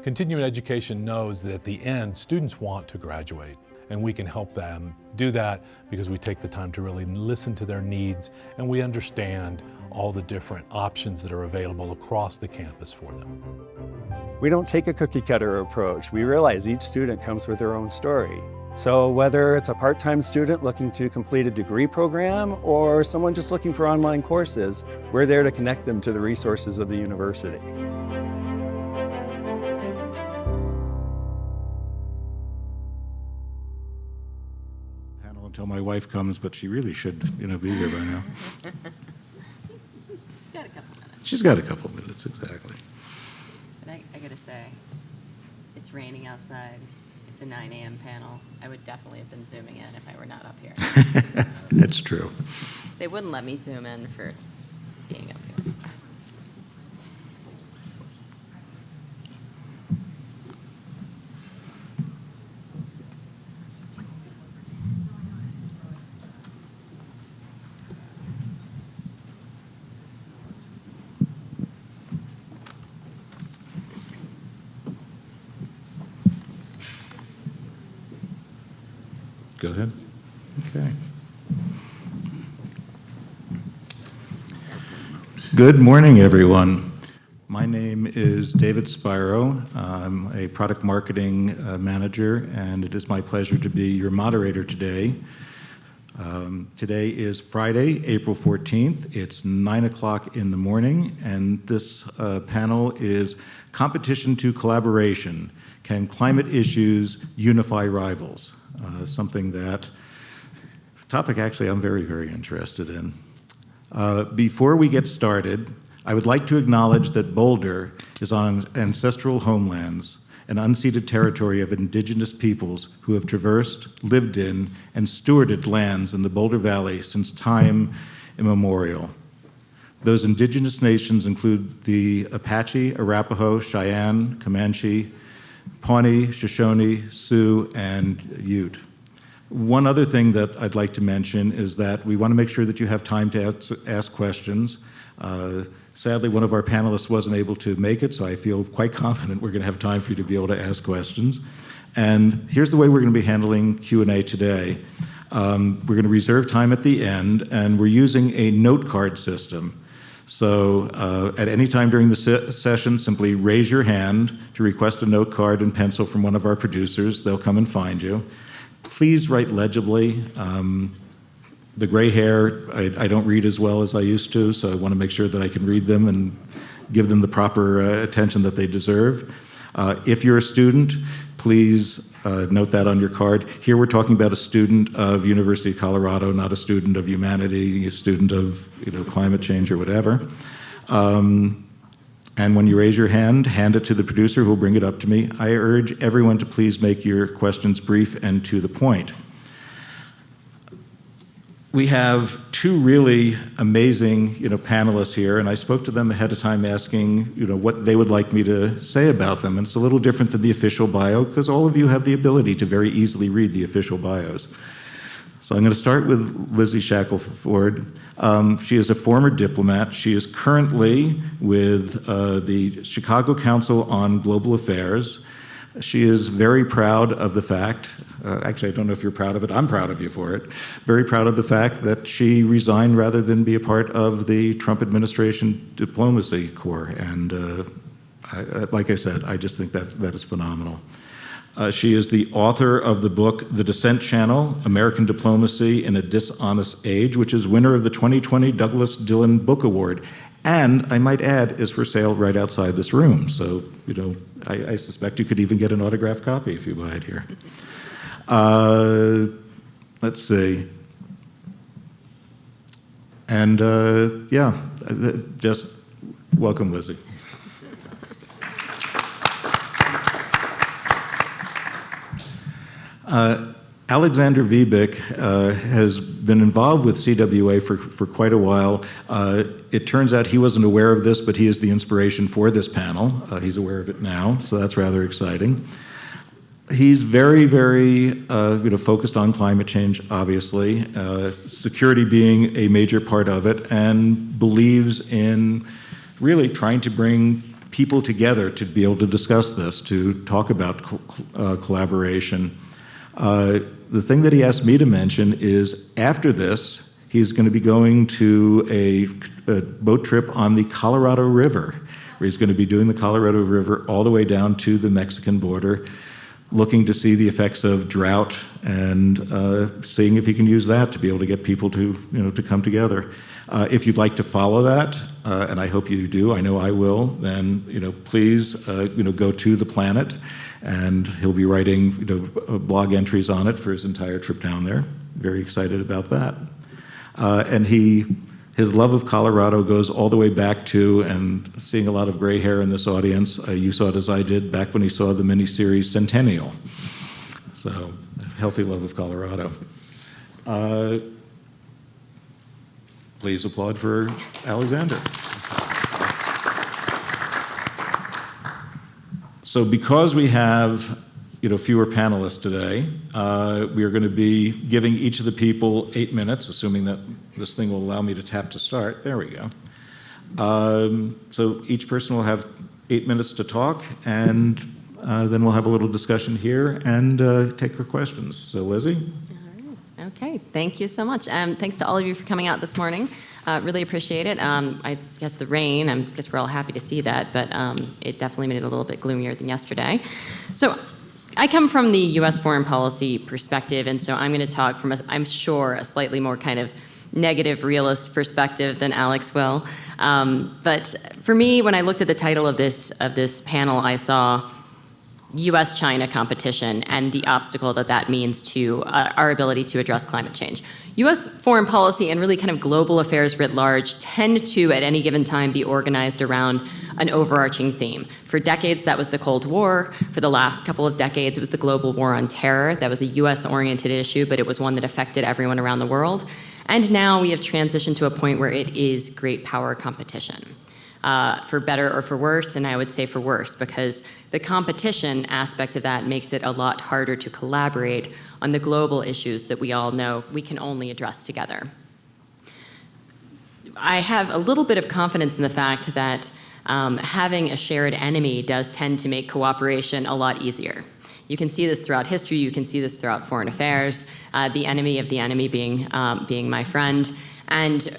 Continuing education knows that at the end, students want to graduate, and we can help them do that because we take the time to really listen to their needs and we understand all the different options that are available across the campus for them. We don't take a cookie cutter approach. We realize each student comes with their own story. So whether it's a part-time student looking to complete a degree program or someone just looking for online courses, we're there to connect them to the resources of the university. Panel until my wife comes, but she really should, be here by now. She's got a couple minutes. She's got a couple minutes, exactly. But I gotta say, it's raining outside. It's a 9 a.m. panel. I would definitely have been zooming in if I were not up here. It's true. They wouldn't let me zoom in for being up here. Go ahead. Okay. Good morning, everyone. My name is David Spiro. I'm a product marketing manager, and it is my pleasure to be your moderator today. Today is Friday, April 14th. It's 9 o'clock in the morning, and this panel is Competition to Collaboration: Can Climate Issues Unify Rivals? Something that, topic actually I'm very, very interested in. Before we get started, I would like to acknowledge that Boulder is on ancestral homelands, an unceded territory of indigenous peoples who have traversed, lived in, and stewarded lands in the Boulder Valley since time immemorial. Those indigenous nations include the Apache, Arapaho, Cheyenne, Comanche, Pawnee, Shoshone, Sioux, and Ute. One other thing that I'd like to mention is that we want to make sure that you have time to ask questions. Sadly, one of our panelists wasn't able to make it, so I feel quite confident we're going to have time for you to be able to ask questions. And here's the way we're going to be handling Q&A today. We're going to reserve time at the end, and we're using a note card system. So at any time during the session, simply raise your hand to request a note card and pencil from one of our producers. They'll come and find you. Please write legibly. The gray hair, I don't read as well as I used to, so I want to make sure that I can read them and give them the proper attention that they deserve. If you're a student, please note that on your card. Here we're talking about a student of University of Colorado, not a student of humanity, a student of climate change or whatever. And when you raise your hand it to the producer who will bring it up to me. I urge everyone to please make your questions brief and to the point. We have two really amazing, panelists here, and I spoke to them ahead of time asking, what they would like me to say about them. And it's a little different than the official bio because all of you have the ability to very easily read the official bios. So I'm going to start with Lizzie Shackelford. She is a former diplomat. She is currently with the Chicago Council on Global Affairs. She is very proud of the fact, actually I don't know if you're proud of it, I'm proud of you for it, very proud of the fact that she resigned rather than be a part of the Trump administration diplomacy corps. And like I said, I just think that is phenomenal. She is the author of the book, The Dissent Channel, American Diplomacy in a Dishonest Age, which is winner of the 2020 Douglas Dillon Book Award. And I might add, is for sale right outside this room. So, I suspect you could even get an autographed copy if you buy it here. Let's see. And just welcome, Lizzie. Alexander Vibik has been involved with CWA for quite a while. It turns out he wasn't aware of this, but he is the inspiration for this panel. He's aware of it now, so that's rather exciting. He's very, very focused on climate change, obviously, security being a major part of it, and believes in really trying to bring people together to be able to discuss this, to talk about collaboration. The thing that he asked me to mention is after this, he's going to be going to a boat trip on the Colorado River, where he's going to be doing the Colorado River all the way down to the Mexican border, looking to see the effects of drought and seeing if he can use that to be able to get people to, to come together. If you'd like to follow that, and I hope you do, I know I will, then, please, go to The Planet, and he'll be writing, blog entries on it for his entire trip down there. Very excited about that. And his love of Colorado goes all the way back to, and seeing a lot of gray hair in this audience, you saw it as I did back when he saw the miniseries Centennial. So, healthy love of Colorado. Please applaud for Alexander. So because we have fewer panelists today, we are going to be giving each of the people 8 minutes, assuming that this thing will allow me to tap to start. There we go. So each person will have 8 minutes to talk, and then we'll have a little discussion here and take your questions. So Lizzie? All right. Okay, thank you so much. Thanks to all of you for coming out this morning. Really appreciate it. I guess the rain, I guess we're all happy to see that, but it definitely made it a little bit gloomier than yesterday. So I come from the U.S. foreign policy perspective, and so I'm going to talk from, I'm sure, a slightly more kind of negative realist perspective than Alex will. But for me, when I looked at the title of this panel, I saw U.S.-China competition and the obstacle that means to our ability to address climate change. U.S. foreign policy and really kind of global affairs writ large tend to, at any given time, be organized around an overarching theme. For decades, that was the Cold War. For the last couple of decades, it was the global war on terror. That was a U.S.-oriented issue, but it was one that affected everyone around the world. And now we have transitioned to a point where it is great power competition. For better or for worse, and I would say for worse, because the competition aspect of that makes it a lot harder to collaborate on the global issues that we all know we can only address together. I have a little bit of confidence in the fact that having a shared enemy does tend to make cooperation a lot easier. You can see this throughout history, you can see this throughout foreign affairs, the enemy of the enemy being my friend. And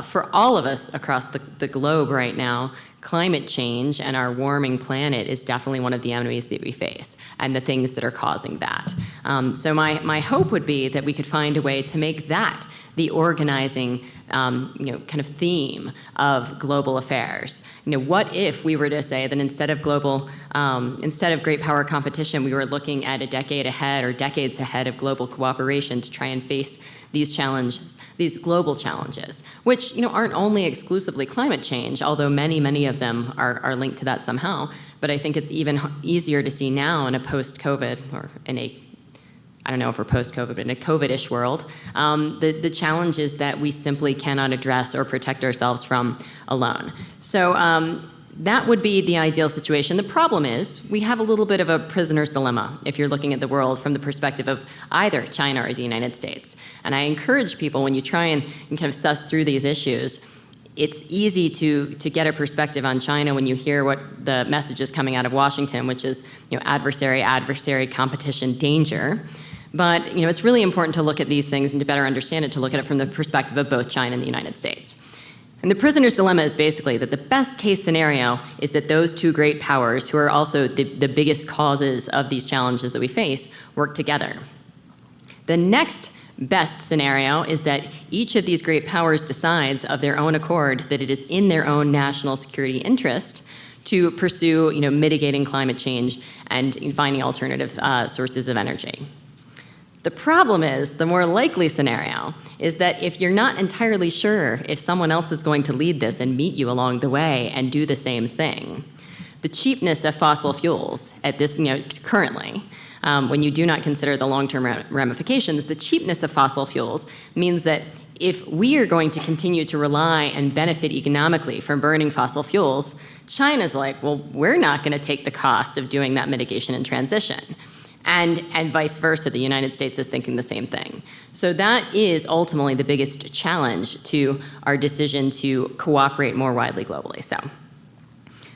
for all of us across the globe right now, climate change and our warming planet is definitely one of the enemies that we face and the things that are causing that. So my hope would be that we could find a way to make that the organizing kind of theme of global affairs. What if we were to say that instead of great power competition, we were looking at a decade ahead or decades ahead of global cooperation to try and face these challenges, these global challenges, which aren't only exclusively climate change, although many of them are linked to that somehow. But I think it's even easier to see now in a post-COVID, or in a, I don't know if we're post-COVID, but in a COVID-ish world, the challenges that we simply cannot address or protect ourselves from alone. So that would be the ideal situation. The problem is we have a little bit of a prisoner's dilemma if you're looking at the world from the perspective of either China or the United States. And I encourage people, when you try and kind of suss through these issues, it's easy to get a perspective on China when you hear what the message is coming out of Washington, which is adversary, competition, danger. But it's really important to look at these things and to better understand it, to look at it from the perspective of both China and the United States. And the prisoner's dilemma is basically that the best case scenario is that those two great powers, who are also the biggest causes of these challenges that we face, work together. The next best scenario is that each of these great powers decides of their own accord that it is in their own national security interest to pursue mitigating climate change and finding alternative sources of energy. The problem is, the more likely scenario is that if you're not entirely sure if someone else is going to lead this and meet you along the way and do the same thing, the cheapness of fossil fuels at this, currently, when you do not consider the long-term ramifications, the cheapness of fossil fuels means that if we are going to continue to rely and benefit economically from burning fossil fuels, China's like, well, we're not going to take the cost of doing that mitigation and transition. And vice versa, the United States is thinking the same thing. So that is ultimately the biggest challenge to our decision to cooperate more widely globally. So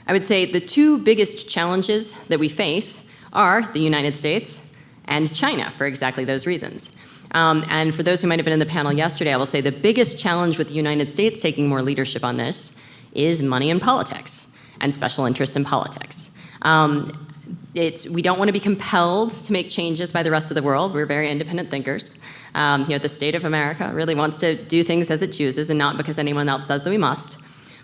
I would say the two biggest challenges that we face are the United States and China for exactly those reasons. And for those who might have been in the panel yesterday, I will say the biggest challenge with the United States taking more leadership on this is money in politics and special interests in politics. We don't want to be compelled to make changes by the rest of the world. We're very independent thinkers. The state of America really wants to do things as it chooses and not because anyone else says that we must.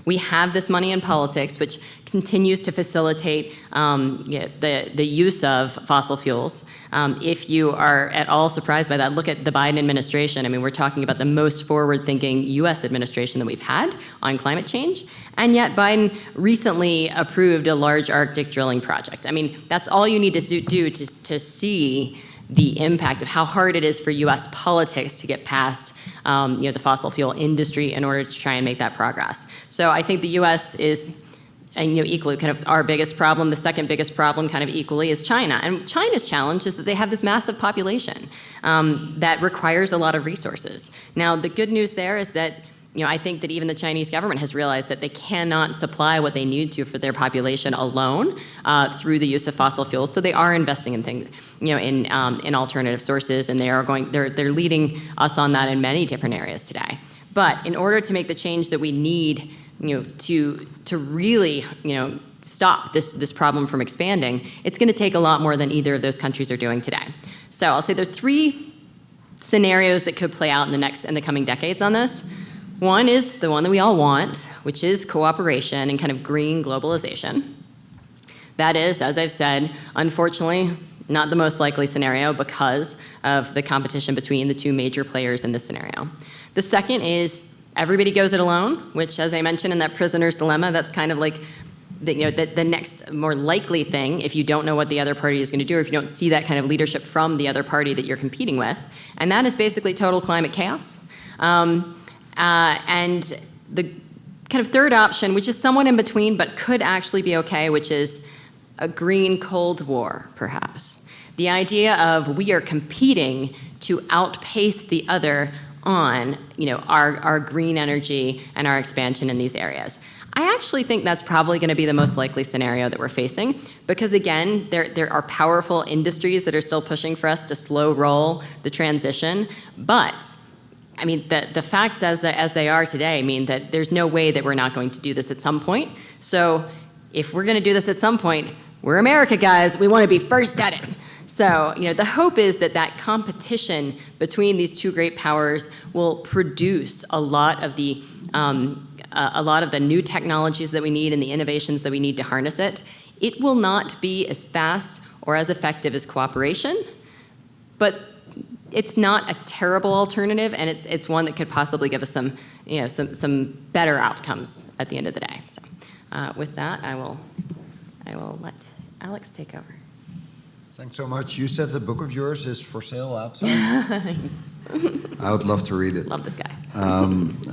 We have this money in politics, which continues to facilitate the use of fossil fuels. If you are at all surprised by that, look at the Biden administration. I mean, we're talking about the most forward-thinking US administration that we've had on climate change, and yet Biden recently approved a large Arctic drilling project. I mean, that's all you need to do to see the impact of how hard it is for US politics to get past the fossil fuel industry in order to try and make that progress. So I think the US is equally kind of our biggest problem. The second biggest problem kind of equally is China. And China's challenge is that they have this massive population that requires a lot of resources. Now, the good news there is that I think that even the Chinese government has realized that they cannot supply what they need to for their population alone through the use of fossil fuels. So they are investing in things, in alternative sources, and they're leading us on that in many different areas today. But in order to make the change that we need, to really, stop this problem from expanding, it's going to take a lot more than either of those countries are doing today. So I'll say there are three scenarios that could play out in the coming decades on this. One is the one that we all want, which is cooperation and kind of green globalization. That is, as I've said, unfortunately, not the most likely scenario because of the competition between the two major players in this scenario. The second is everybody goes it alone, which, as I mentioned in that prisoner's dilemma, that's kind of like the next more likely thing if you don't know what the other party is going to do, or if you don't see that kind of leadership from the other party that you're competing with. And that is basically total climate chaos. And the kind of third option, which is somewhat in between but could actually be okay, which is a green Cold War, perhaps. The idea of we are competing to outpace the other on our green energy and our expansion in these areas. I actually think that's probably going to be the most likely scenario that we're facing because, again, there are powerful industries that are still pushing for us to slow roll the transition, but I mean, the facts as they are today mean that there's no way that we're not going to do this at some point. So if we're going to do this at some point, we're America, guys. We want to be first at it. So the hope is that competition between these two great powers will produce a lot of the new technologies that we need and the innovations that we need to harness it. It will not be as fast or as effective as cooperation, but it's not a terrible alternative, and it's one that could possibly give us some better outcomes at the end of the day. So, with that, I will let Alex take over. Thanks so much. You said the book of yours is for sale outside. I would love to read it. Love this guy.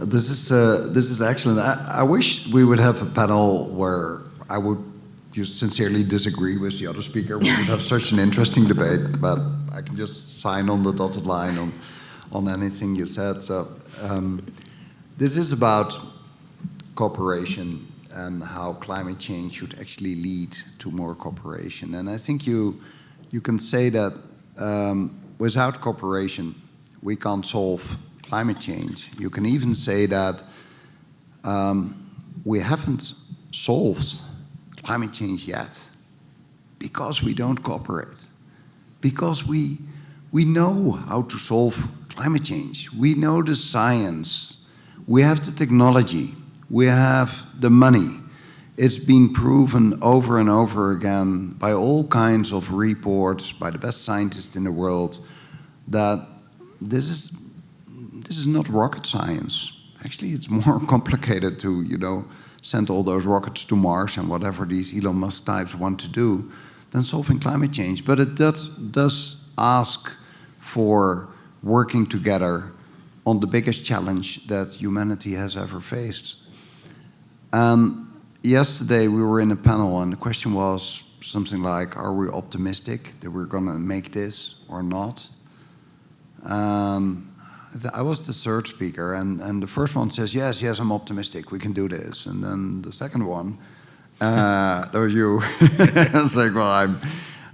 This is excellent. I wish we would have a panel where I would sincerely disagree with the other speaker. We would have such an interesting debate, but I can just sign on the dotted line on anything you said. So this is about cooperation and how climate change should actually lead to more cooperation. And I think you can say that without cooperation, we can't solve climate change. You can even say that we haven't solved climate change yet because we don't cooperate. Because we know how to solve climate change. We know the science. We have the technology. We have the money. It's been proven over and over again by all kinds of reports, by the best scientists in the world, that this is not rocket science. Actually, it's more complicated to, send all those rockets to Mars and whatever these Elon Musk types want to do than solving climate change. But it does ask for working together on the biggest challenge that humanity has ever faced. Yesterday we were in a panel and the question was something like, are we optimistic that we're going to make this or not? I was the third speaker, and the first one says, yes, I'm optimistic, we can do this. And then the second one That was you. I was like, well,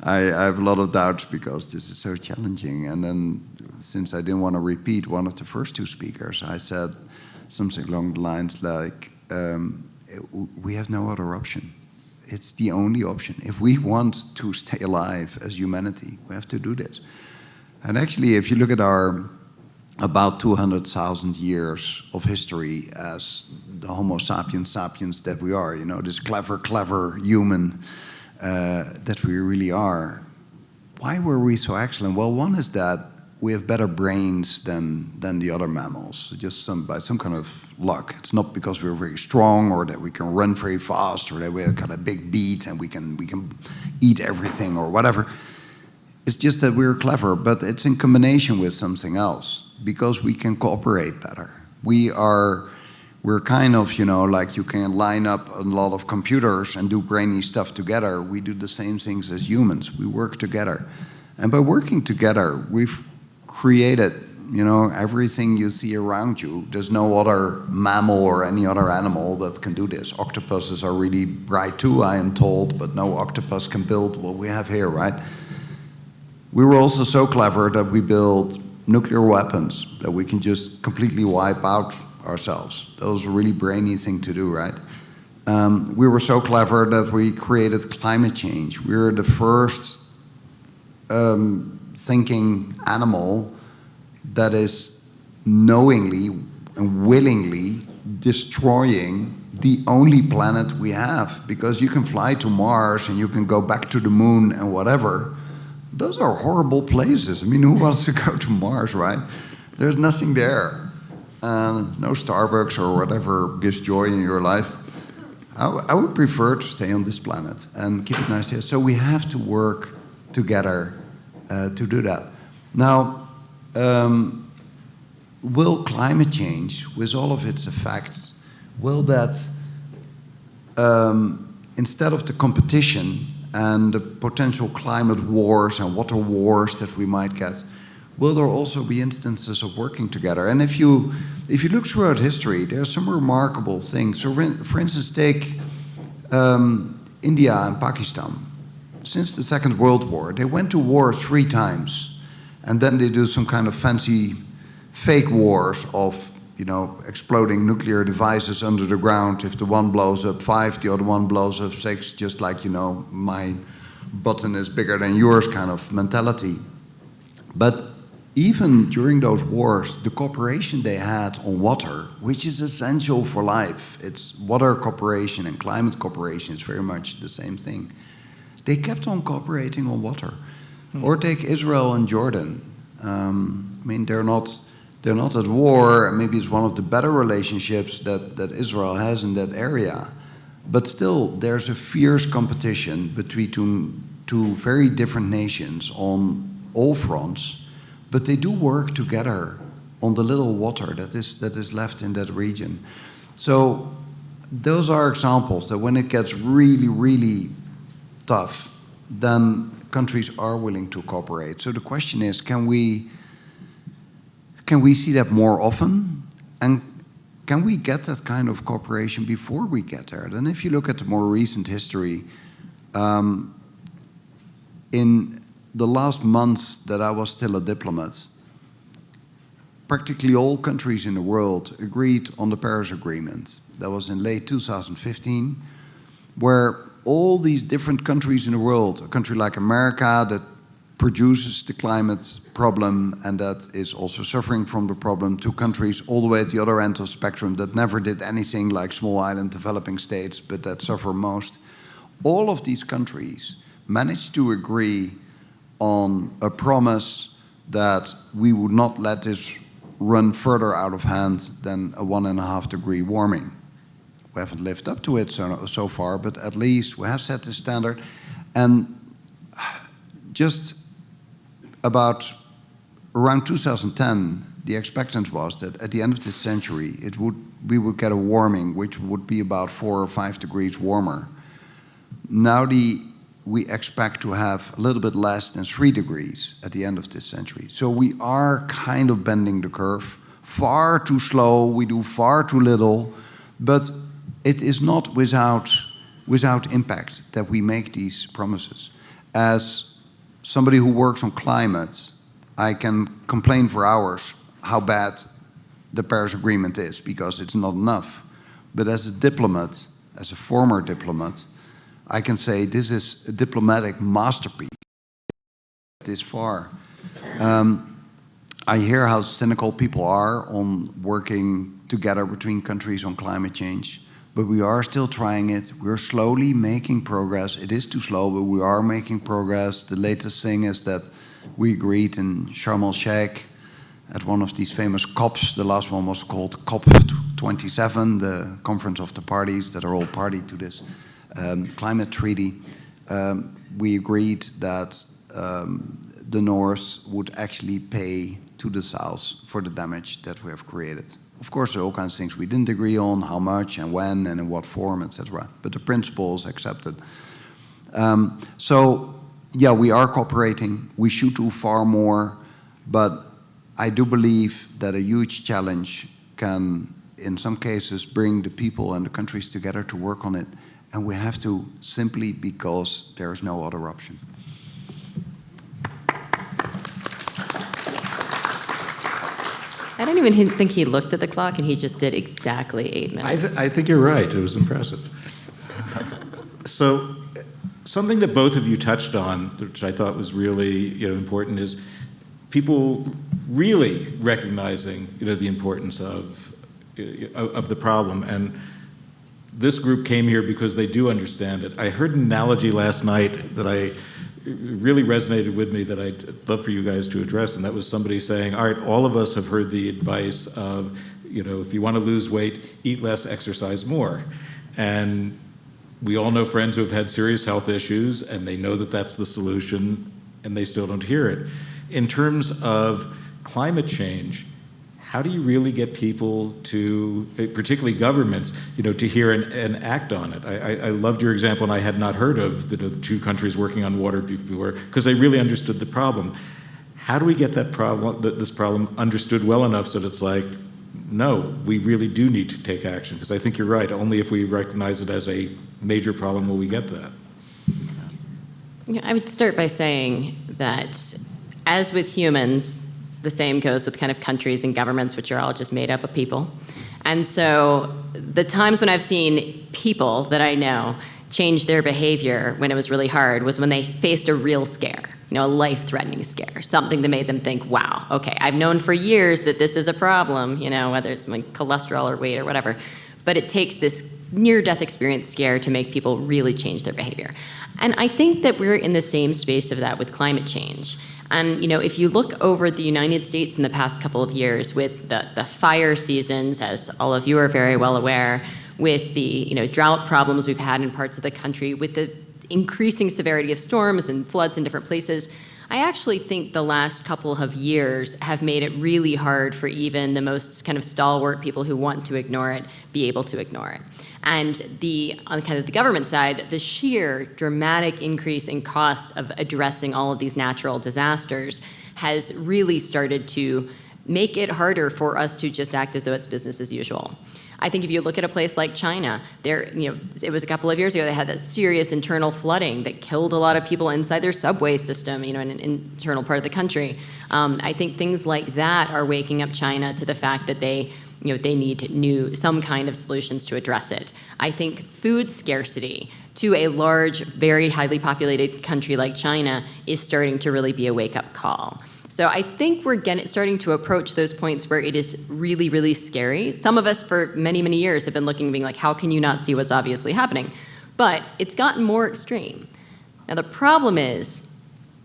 I have a lot of doubts because this is so challenging. And then, since I didn't want to repeat one of the first two speakers, I said something along the lines like, we have no other option. It's the only option. If we want to stay alive as humanity, we have to do this. And actually, if you look at our about 200,000 years of history as the Homo sapiens sapiens that we are, you know, this clever human that we really are. Why were we so excellent? Well, one is that we have better brains than the other mammals, just by some kind of luck. It's not because we're very strong or that we can run very fast or that we have got a big beat and we can eat everything or whatever. It's just that we're clever, but it's in combination with something else because we can cooperate better. We're kind of, you know, like you can line up a lot of computers and do brainy stuff together. We do the same things as humans. We work together. And by working together, we've created, you know, everything you see around you. There's no other mammal or any other animal that can do this. Octopuses are really bright too, I am told, but no octopus can build what we have here, right? We were also so clever that we built nuclear weapons that we can just completely wipe out ourselves. That was a really brainy thing to do, right? We were so clever that we created climate change. We were the first thinking animal that is knowingly and willingly destroying the only planet we have. Because you can fly to Mars and you can go back to the moon and whatever. Those are horrible places. I mean, who wants to go to Mars, right? There's nothing there. No Starbucks or whatever gives joy in your life. I would prefer to stay on this planet and keep it nice here. So we have to work together to do that. Now, will climate change, with all of its effects, will that, instead of the competition and the potential climate wars and water wars that we might get, will there also be instances of working together? And if you look throughout history, there are some remarkable things. So for instance, take India and Pakistan. Since the Second World War, they went to war 3 times, and then they do some kind of fancy fake wars of, you know, exploding nuclear devices under the ground. If the one blows up 5, the other one blows up 6, just like, you know, my button is bigger than yours kind of mentality. But even during those wars, the cooperation they had on water, which is essential for life, it's water cooperation and climate cooperation is very much the same thing. They kept on cooperating on water. Or take Israel and Jordan. I mean, they're not at war. Maybe it's one of the better relationships that Israel has in that area. But still, there's a fierce competition between two very different nations on all fronts. But they do work together on the little water that is left in that region. So those are examples that when it gets really, really tough, then countries are willing to cooperate. So the question is, can we see that more often? And can we get that kind of cooperation before we get there? Then if you look at the more recent history, in the last months that I was still a diplomat, practically all countries in the world agreed on the Paris Agreement. That was in late 2015, where all these different countries in the world, a country like America that produces the climate problem and that is also suffering from the problem, to countries all the way at the other end of the spectrum that never did anything like small island developing states, but that suffer most. All of these countries managed to agree on a promise that we would not let this run further out of hand than a 1.5 degree warming. We haven't lived up to it so far, but at least we have set the standard. And just about around 2010, the expectancy was that at the end of this century, we would get a warming which would be about 4 or 5 degrees warmer. Now we expect to have a little bit less than 3 degrees at the end of this century. So we are kind of bending the curve, far too slow, we do far too little, but it is not without without impact that we make these promises. As somebody who works on climate, I can complain for hours how bad the Paris Agreement is because it's not enough. But as a diplomat, as a former diplomat, I can say this is a diplomatic masterpiece this far. I hear how cynical people are on working together between countries on climate change, but we are still trying it. We're slowly making progress. It is too slow, but we are making progress. The latest thing is that we agreed in Sharm el-Sheikh at one of these famous COPs. The last one was called COP27, the Conference of the Parties that are all party to this climate treaty. We agreed that the North would actually pay to the South for the damage that we have created. Of course, there are all kinds of things we didn't agree on, how much and when and in what form, etc. But the principle is accepted. So, yeah, we are cooperating. We should do far more, but I do believe that a huge challenge can, in some cases, bring the people and the countries together to work on it. And we have to, simply because there is no other option. I don't even think he looked at the clock, and he just did exactly 8 minutes. I think you're right. It was impressive. So, something that both of you touched on, which I thought was really important, is people really recognizing the importance of the problem. And this group came here because they do understand it. I heard an analogy last night that really resonated with me that I'd love for you guys to address, and that was somebody saying, all right, all of us have heard the advice of, if you want to lose weight, eat less, exercise more. And we all know friends who have had serious health issues, and they know that that's the solution, and they still don't hear it. In terms of climate change, how do you really get people to, particularly governments, to hear and act on it? I loved your example, and I had not heard of the two countries working on water before, because they really understood the problem. How do we get that problem, this problem understood well enough so that it's like, no, we really do need to take action? Because I think you're right. Only if we recognize it as a major problem will we get that. I would start by saying that, as with humans, the same goes with kind of countries and governments, which are all just made up of people. And so the times when I've seen people that I know change their behavior when it was really hard was when they faced a real scare, a life-threatening scare, something that made them think, wow, okay, I've known for years that this is a problem, whether it's my cholesterol or weight or whatever, but it takes this near-death experience scare to make people really change their behavior. And I think that we're in the same space of that with climate change. And if you look over the United States in the past couple of years with the fire seasons, as all of you are very well aware, with the drought problems we've had in parts of the country, with the increasing severity of storms and floods in different places, I actually think the last couple of years have made it really hard for even the most kind of stalwart people who want to ignore it be able to ignore it. And on kind of the government side, the sheer dramatic increase in costs of addressing all of these natural disasters has really started to make it harder for us to just act as though it's business as usual. I think if you look at a place like China, it was a couple of years ago, they had that serious internal flooding that killed a lot of people inside their subway system, in an internal part of the country. I think things like that are waking up China to the fact that they need some kind of solutions to address it. I think food scarcity to a large, very highly populated country like China is starting to really be a wake-up call. So I think we're starting to approach those points where it is really, really scary. Some of us for many, many years have been looking and being like, how can you not see what's obviously happening? But it's gotten more extreme. Now the problem is,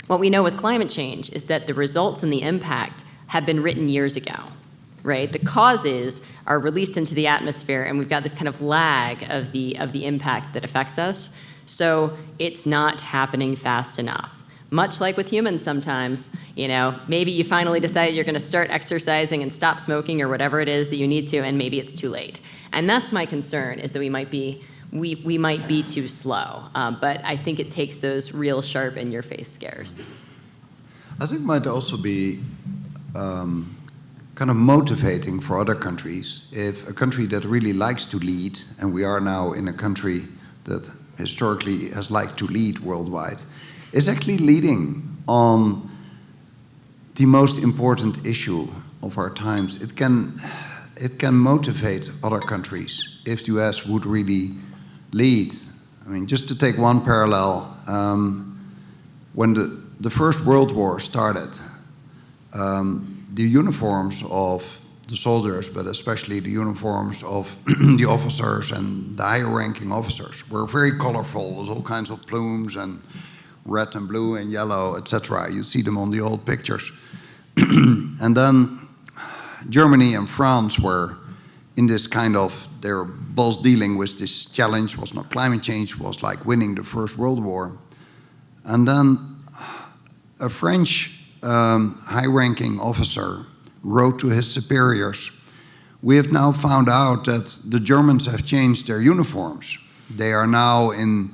what we know with climate change is that the results and the impact have been written years ago, right? The causes are released into the atmosphere, and we've got this kind of lag of the impact that affects us. So it's not happening fast enough. Much like with humans sometimes, maybe you finally decide you're going to start exercising and stop smoking or whatever it is that you need to, and maybe it's too late. And that's my concern, is that we might be too slow. But I think it takes those real sharp in-your-face scares. I think it might also be kind of motivating for other countries if a country that really likes to lead, and we are now in a country that historically has liked to lead worldwide, is actually leading on the most important issue of our times. It can motivate other countries if the US would really lead. I mean, just to take one parallel, when the First World War started, the uniforms of the soldiers, but especially the uniforms of the officers and the higher ranking officers, were very colorful with all kinds of plumes and red and blue and yellow, etc. You see them on the old pictures. And then Germany and France were in this kind of, they were both dealing with this challenge, was not climate change, was like winning the First World War. And then a French high-ranking officer wrote to his superiors, "We have now found out that the Germans have changed their uniforms. They are now in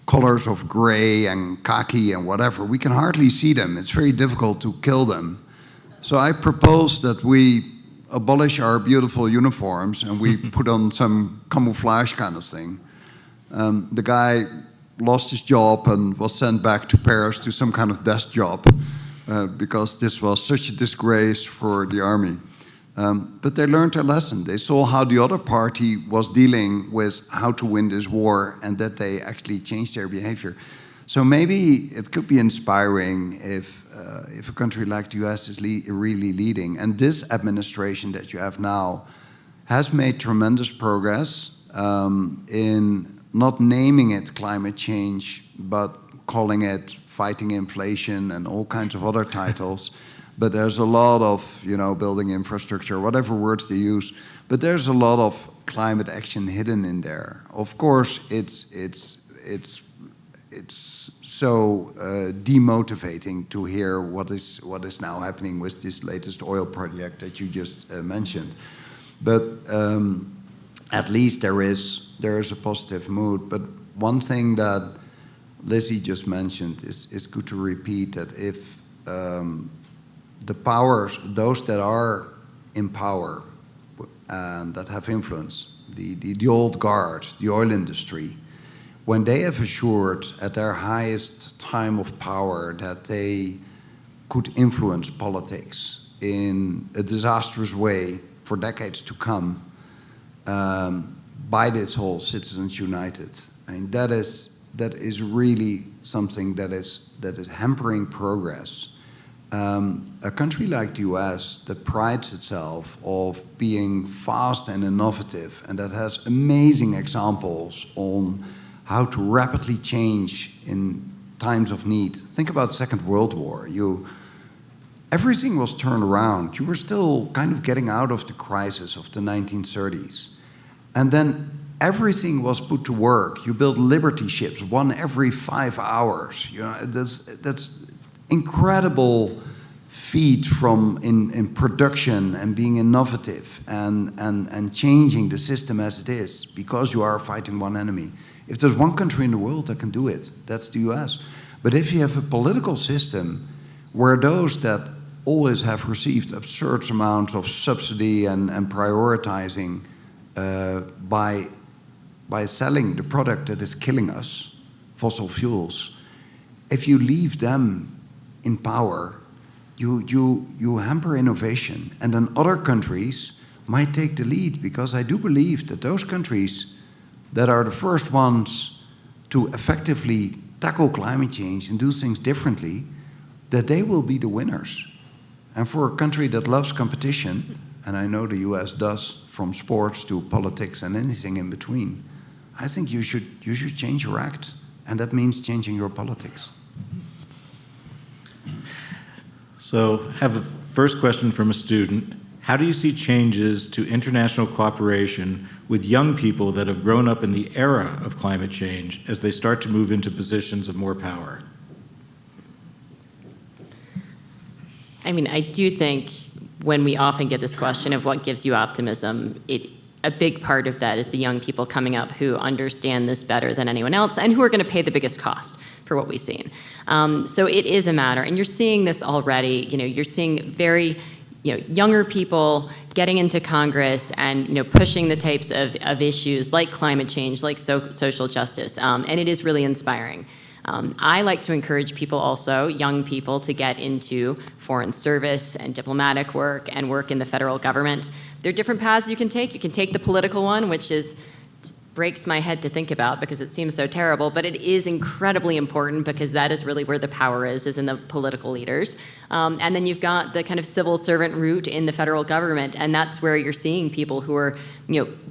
colors of gray and khaki and whatever. We can hardly see them. It's very difficult to kill them. So I propose that we abolish our beautiful uniforms and we put on some camouflage kind of thing." The guy lost his job and was sent back to Paris to some kind of desk job because this was such a disgrace for the army. But they learned their lesson. They saw how the other party was dealing with how to win this war and that they actually changed their behavior. So maybe it could be inspiring if a country like the US is really leading. And this administration that you have now has made tremendous progress in not naming it climate change, but calling it fighting inflation and all kinds of other titles. But there's a lot of, building infrastructure, whatever words they use. But there's a lot of climate action hidden in there. Of course, it's so demotivating to hear what is now happening with this latest oil project that you just mentioned. But at least there is a positive mood. But one thing that Lizzie just mentioned is good to repeat, that if the powers, those that are in power and that have influence, the old guard, the oil industry, when they have assured at their highest time of power that they could influence politics in a disastrous way for decades to come, by this whole Citizens United, I mean, that is really something that is hampering progress. A country like the US that prides itself of being fast and innovative and that has amazing examples on how to rapidly change in times of need. Think about the Second World War. Everything was turned around. You were still kind of getting out of the crisis of the 1930s. And then everything was put to work. You built Liberty ships, one every 5 hours. That's incredible feat in production and being innovative and changing the system as it is because you are fighting one enemy. If there's one country in the world that can do it, that's the US. But if you have a political system where those that always have received absurd amounts of subsidy and prioritizing by selling the product that is killing us, fossil fuels, if you leave them in power, you hamper innovation. And then other countries might take the lead, because I do believe that those countries that are the first ones to effectively tackle climate change and do things differently, that they will be the winners. And for a country that loves competition, and I know the US does, from sports to politics and anything in between, I think you should change your act, and that means changing your politics. So, have a first question from a student. How do you see changes to international cooperation with young people that have grown up in the era of climate change as they start to move into positions of more power? I mean, I do think when we often get this question of what gives you optimism, a big part of that is the young people coming up who understand this better than anyone else and who are going to pay the biggest cost for what we've seen. So it is a matter, and you're seeing this already. You're seeing very younger people getting into Congress and pushing the types of issues like climate change, like social justice, and it is really inspiring. I like to encourage people also, young people, to get into foreign service and diplomatic work and work in the federal government. There are different paths you can take. You can take the political one, which breaks my head to think about because it seems so terrible, but it is incredibly important because that is really where the power is in the political leaders. And then you've got the kind of civil servant route in the federal government, and that's where you're seeing people who are,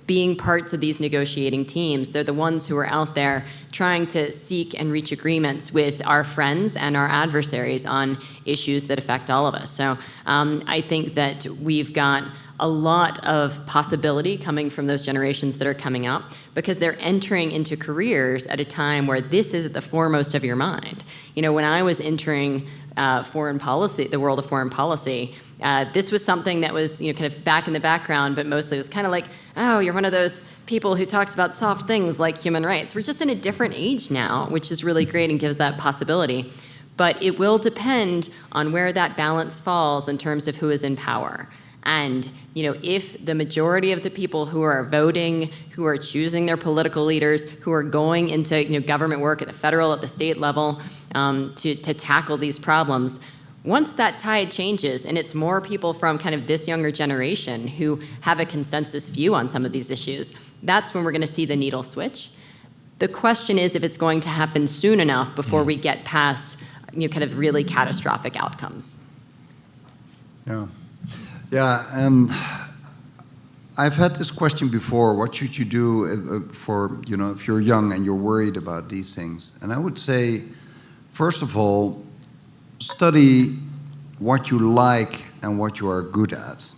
being parts of these negotiating teams. They're the ones who are out there trying to seek and reach agreements with our friends and our adversaries on issues that affect all of us. So I think that we've got a lot of possibility coming from those generations that are coming up because they're entering into careers at a time where this is at the foremost of your mind. When I was entering foreign policy, the world of foreign policy, this was something that was kind of back in the background, but mostly it was kind of like, oh, you're one of those people who talks about soft things like human rights. We're just in a different age now, which is really great and gives that possibility. But it will depend on where that balance falls in terms of who is in power. And if the majority of the people who are voting, who are choosing their political leaders, who are going into government work at the federal, at the state level to tackle these problems, once that tide changes and it's more people from kind of this younger generation who have a consensus view on some of these issues, that's when we're going to see the needle switch. The question is if it's going to happen soon enough before we get past kind of really catastrophic outcomes. Yeah. Yeah, and I've had this question before, what should you do for, if you're young and you're worried about these things? And I would say, first of all, study what you like and what you are good at.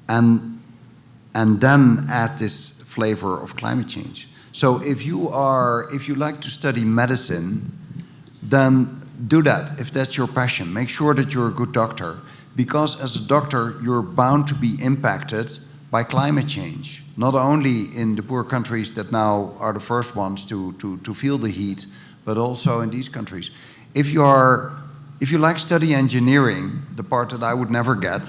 And then add this flavor of climate change. So if you like to study medicine, then do that, if that's your passion. Make sure that you're a good doctor. Because as a doctor, you're bound to be impacted by climate change, not only in the poor countries that now are the first ones to feel the heat, but also in these countries. If you like study engineering, the part that I would never get,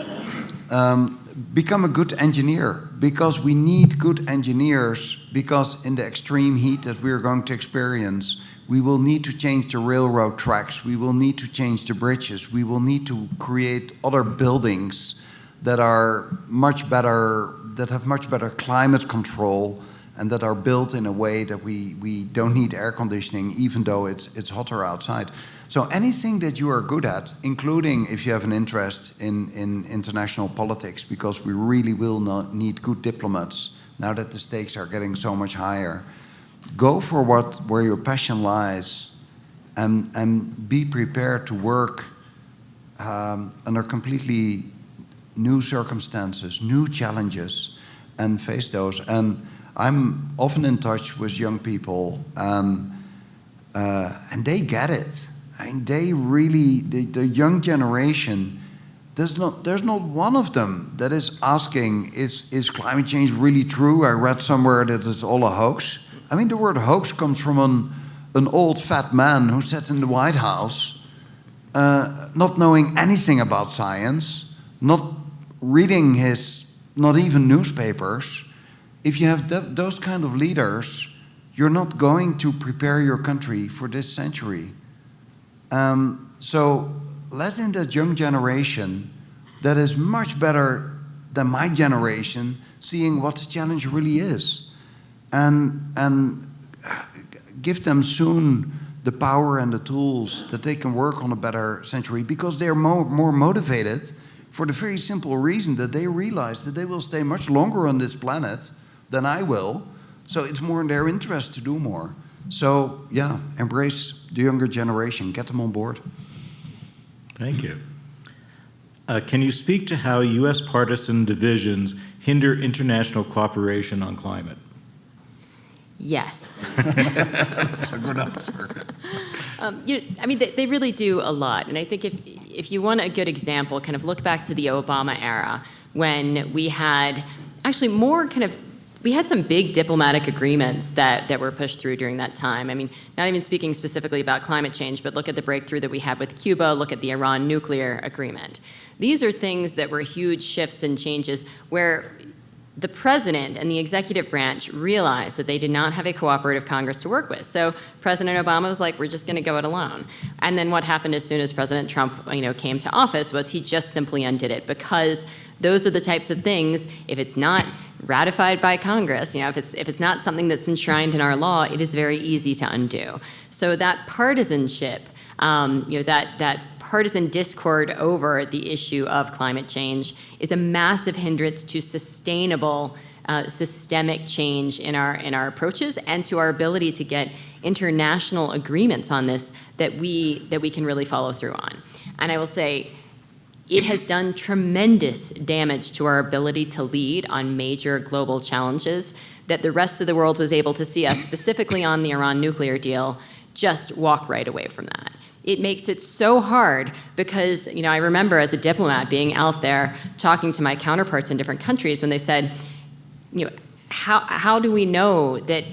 become a good engineer, because we need good engineers, because in the extreme heat that we're going to experience, we will need to change the railroad tracks. We will need to change the bridges. We will need to create other buildings that are much better, that have much better climate control, and that are built in a way that we don't need air conditioning, even though it's hotter outside. So anything that you are good at, including if you have an interest in international politics, because we really will need good diplomats now that the stakes are getting so much higher. Go for where your passion lies, and be prepared to work under completely new circumstances, new challenges, and face those. And I'm often in touch with young people, and they get it. I mean, they really, the young generation, there's not one of them that is asking, is climate change really true? I read somewhere that it's all a hoax. I mean, the word hoax comes from an old fat man who sat in the White House, not knowing anything about science, not reading not even newspapers. If you have those kind of leaders, you're not going to prepare your country for this century. So let in that young generation that is much better than my generation, seeing what the challenge really is. And give them soon the power and the tools that they can work on a better century, because they're more motivated for the very simple reason that they realize that they will stay much longer on this planet than I will. So it's more in their interest to do more. So yeah, embrace the younger generation, get them on board. Thank you. Can you speak to how U.S. partisan divisions hinder international cooperation on climate? Yes. That's a good answer. I mean, they really do a lot. And I think if you want a good example, kind of look back to the Obama era when we had actually more kind of we had some big diplomatic agreements that were pushed through during that time. I mean, not even speaking specifically about climate change, but look at the breakthrough that we had with Cuba, look at the Iran nuclear agreement. These are things that were huge shifts and changes where the president and the executive branch realized that they did not have a cooperative Congress to work with. So President Obama was like, we're just going to go it alone. And then what happened as soon as President Trump, came to office was he just simply undid it, because those are the types of things, if it's not ratified by Congress, if it's not something that's enshrined in our law, it is very easy to undo. So that partisanship, that partisan discord over the issue of climate change is a massive hindrance to sustainable systemic change in our approaches and to our ability to get international agreements on this that we can really follow through on. And I will say, it has done tremendous damage to our ability to lead on major global challenges that the rest of the world was able to see us, specifically on the Iran nuclear deal, just walk right away from that. It makes it so hard because, I remember as a diplomat being out there talking to my counterparts in different countries when they said, how do we know that,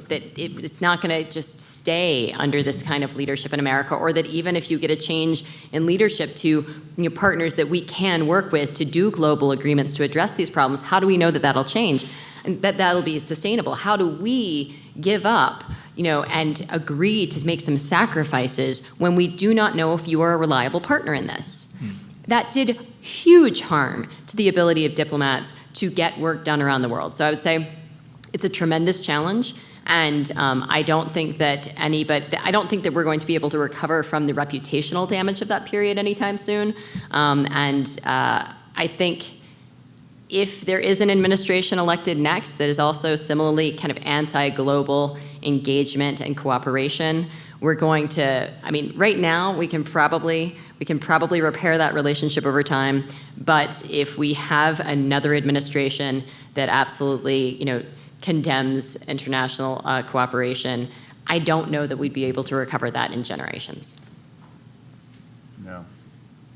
that it's not going to just stay under this kind of leadership in America, or that even if you get a change in leadership to partners that we can work with to do global agreements to address these problems, how do we know that that'll change and that that'll be sustainable? How do we give up, and agree to make some sacrifices when we do not know if you are a reliable partner in this? That did huge harm to the ability of diplomats to get work done around the world. So I would say it's a tremendous challenge, and I don't think that we're going to be able to recover from the reputational damage of that period anytime soon. I think if there is an administration elected next that is also similarly kind of anti-global engagement and cooperation, we're going to, right now we can probably repair that relationship over time, but if we have another administration that absolutely, condemns international cooperation, I don't know that we'd be able to recover that in generations.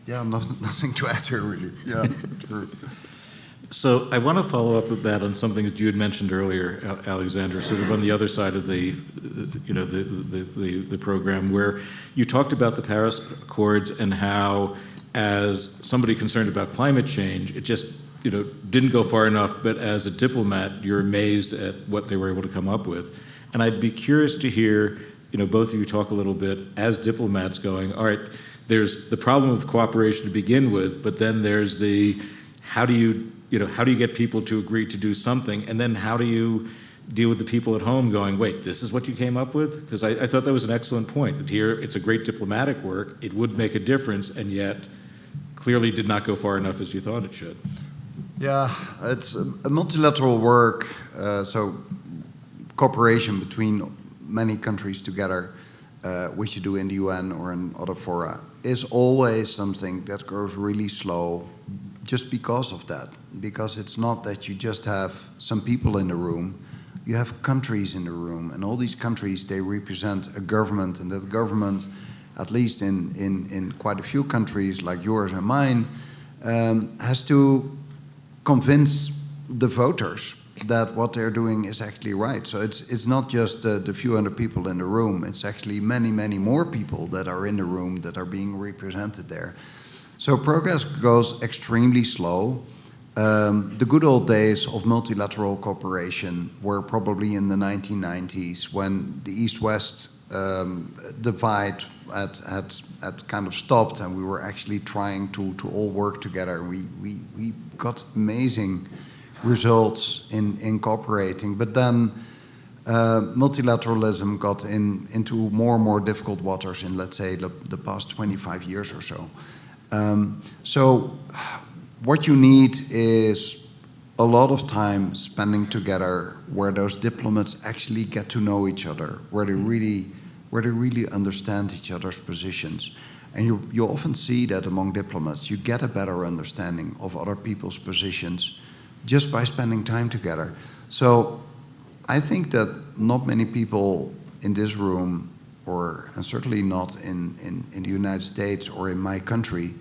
Yeah, nothing to add here, really. Yeah, sure. So I want to follow up with that on something that you had mentioned earlier, Alexander, sort of on the other side of the program, where you talked about the Paris Accords and how, as somebody concerned about climate change, it just didn't go far enough. But as a diplomat, you're amazed at what they were able to come up with. And I'd be curious to hear, both of you talk a little bit as diplomats, going, all right, there's the problem of cooperation to begin with, but then there's the how do you get people to agree to do something? And then how do you deal with the people at home going, wait, this is what you came up with? Because I thought that was an excellent point, that here it's a great diplomatic work, it would make a difference, and yet clearly did not go far enough as you thought it should. Yeah, it's a multilateral work, so cooperation between many countries together, which you do in the UN or in other fora, is always something that goes really slow, just because of that. Because it's not that you just have some people in the room, you have countries in the room, and all these countries, they represent a government, and that government, at least in quite a few countries like yours and mine, has to convince the voters that what they're doing is actually right. So it's not just the few hundred people in the room, it's actually many, many more people that are in the room that are being represented there. So progress goes extremely slow. The good old days of multilateral cooperation were probably in the 1990s, when the East-West divide had kind of stopped, and we were actually trying to all work together. We got amazing results in cooperating, but then multilateralism got into more and more difficult waters in, let's say, the past 25 years or so. So what you need is a lot of time spending together, where those diplomats actually get to know each other, where they really understand each other's positions. And you often see that among diplomats, you get a better understanding of other people's positions just by spending time together. So I think that not many people in this room, and certainly not in the United States or in my country,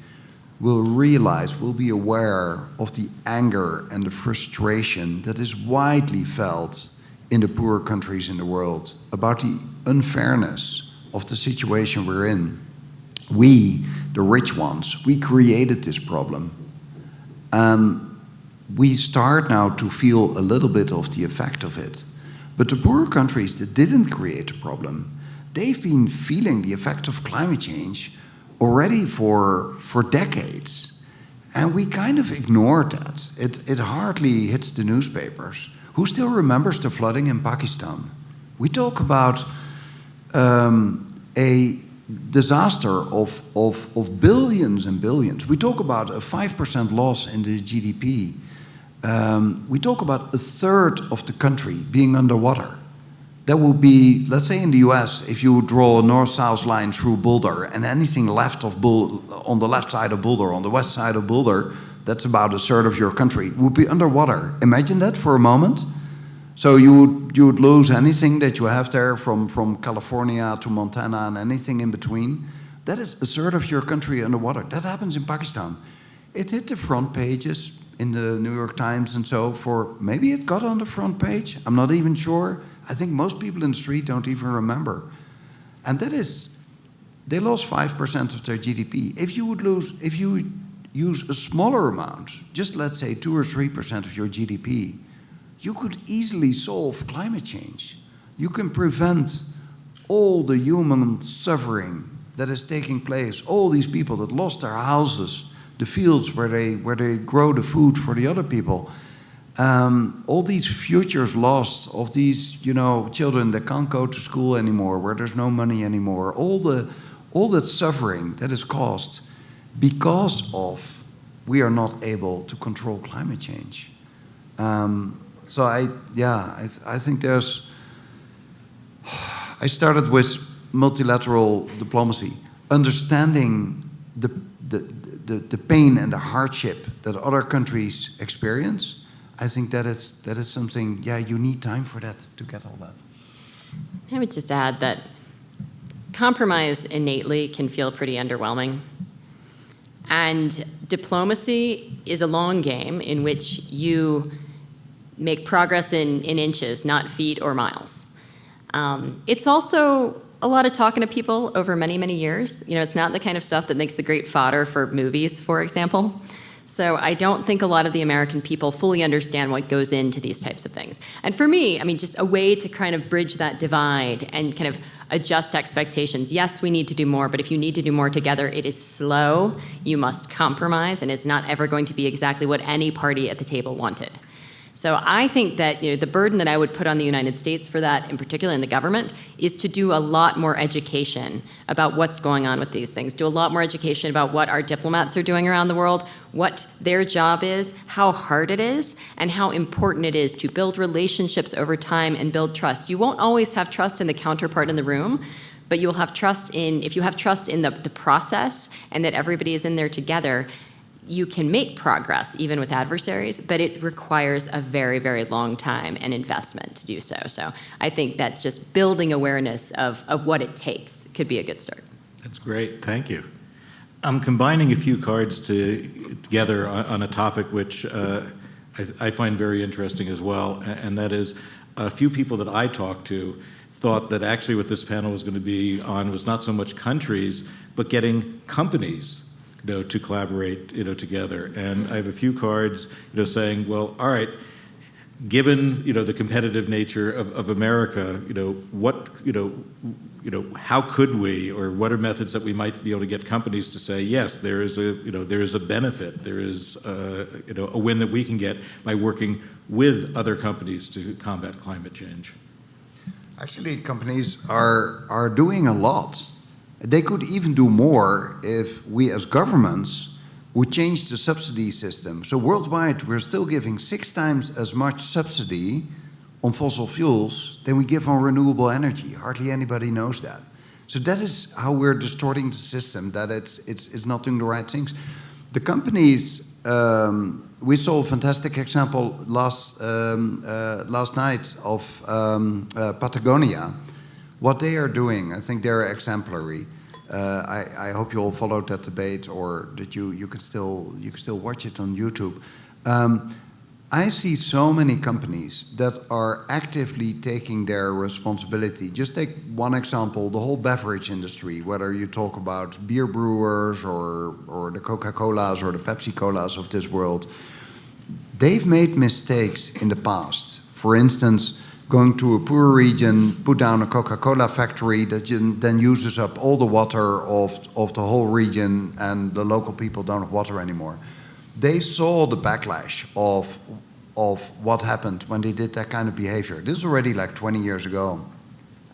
will realize, will be aware of the anger and the frustration that is widely felt in the poorer countries in the world about the unfairness of the situation we're in. We, the rich ones, we created this problem. We start now to feel a little bit of the effect of it. But the poorer countries that didn't create the problem, they've been feeling the effects of climate change already for decades. And we kind of ignored that. It hardly hits the newspapers. Who still remembers the flooding in Pakistan? We talk about a disaster of billions and billions. We talk about a 5% loss in the GDP. We talk about a third of the country being underwater. That would be, let's say in the US, if you draw a north-south line through Boulder and anything left of on the left side of Boulder, on the west side of Boulder, that's about a third of your country, would be underwater. Imagine that for a moment. So you would lose anything that you have there from California to Montana and anything in between. That is a third of your country underwater. That happens in Pakistan. It hit the front pages in the New York Times and so forth. Maybe it got on the front page. I'm not even sure. I think most people in the street don't even remember. And that is, they lost 5% of their GDP. If you use a smaller amount, just let's say 2 or 3% of your GDP, you could easily solve climate change. You can prevent all the human suffering that is taking place, all these people that lost their houses, the fields where they grow the food for the other people, all these futures lost of these children that can't go to school anymore, where there's no money anymore, all that suffering that is caused because of we are not able to control climate change. So I think I started with multilateral diplomacy, understanding the pain and the hardship that other countries experience. I think that is something, you need time for that, to get all that. I would just add that compromise innately can feel pretty underwhelming. And diplomacy is a long game in which you make progress in inches, not feet or miles. It's also a lot of talking to people over many, many years. It's not the kind of stuff that makes the great fodder for movies, for example. So I don't think a lot of the American people fully understand what goes into these types of things. And for me, just a way to kind of bridge that divide and kind of adjust expectations. Yes, we need to do more, but if you need to do more together, it is slow. You must compromise, and it's not ever going to be exactly what any party at the table wanted. So I think that the burden that I would put on the United States for that, in particular in the government, is to do a lot more education about what's going on with these things, do a lot more education about what our diplomats are doing around the world, what their job is, how hard it is, and how important it is to build relationships over time and build trust. You won't always have trust in the counterpart in the room, but you'll have trust if you have trust in the process and that everybody is in there together, you can make progress even with adversaries, but it requires a very, very long time and investment to do so. So I think that just building awareness of what it takes could be a good start. That's great, thank you. I'm combining a few cards together on a topic which I find very interesting as well, and that is a few people that I talked to thought that actually what this panel was going to be on was not so much countries, but getting companies to collaborate, together. And I have a few cards, saying, well, all right, given, the competitive nature of America, what, how could we, or what are methods that we might be able to get companies to say, yes, there is a benefit, there is, a win that we can get by working with other companies to combat climate change? Actually, companies are doing a lot. They could even do more if we as governments would change the subsidy system. So worldwide, we're still giving 6 times as much subsidy on fossil fuels than we give on renewable energy. Hardly anybody knows that. So that is how we're distorting the system, that it's not doing the right things. The companies, we saw a fantastic example last night of Patagonia. What they are doing, I think they're exemplary. I hope you all followed that debate, or that you can still watch it on YouTube. I see so many companies that are actively taking their responsibility. Just take one example, the whole beverage industry, whether you talk about beer brewers or the Coca-Colas or the Pepsi-Colas of this world. They've made mistakes in the past. For instance, going to a poor region, put down a Coca-Cola factory that then uses up all the water of the whole region, and the local people don't have water anymore. They saw the backlash of what happened when they did that kind of behavior. This is already like 20 years ago.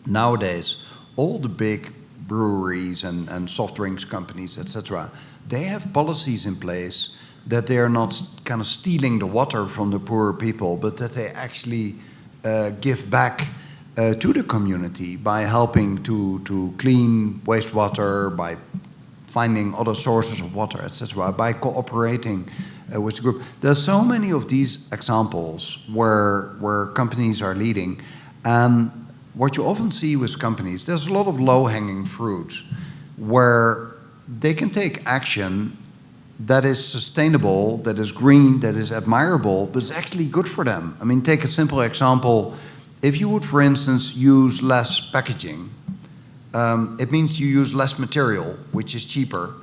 Nowadays, all the big breweries and soft drinks companies, etc., they have policies in place that they are not kind of stealing the water from the poorer people, but that they actually give back to the community by helping to clean wastewater, by finding other sources of water, etc., by cooperating with the group. There's so many of these examples where companies are leading, and what you often see with companies, there's a lot of low-hanging fruit where they can take action that is sustainable, that is green, that is admirable, but it's actually good for them. I mean, take a simple example. If you would, for instance, use less packaging, it means you use less material, which is cheaper.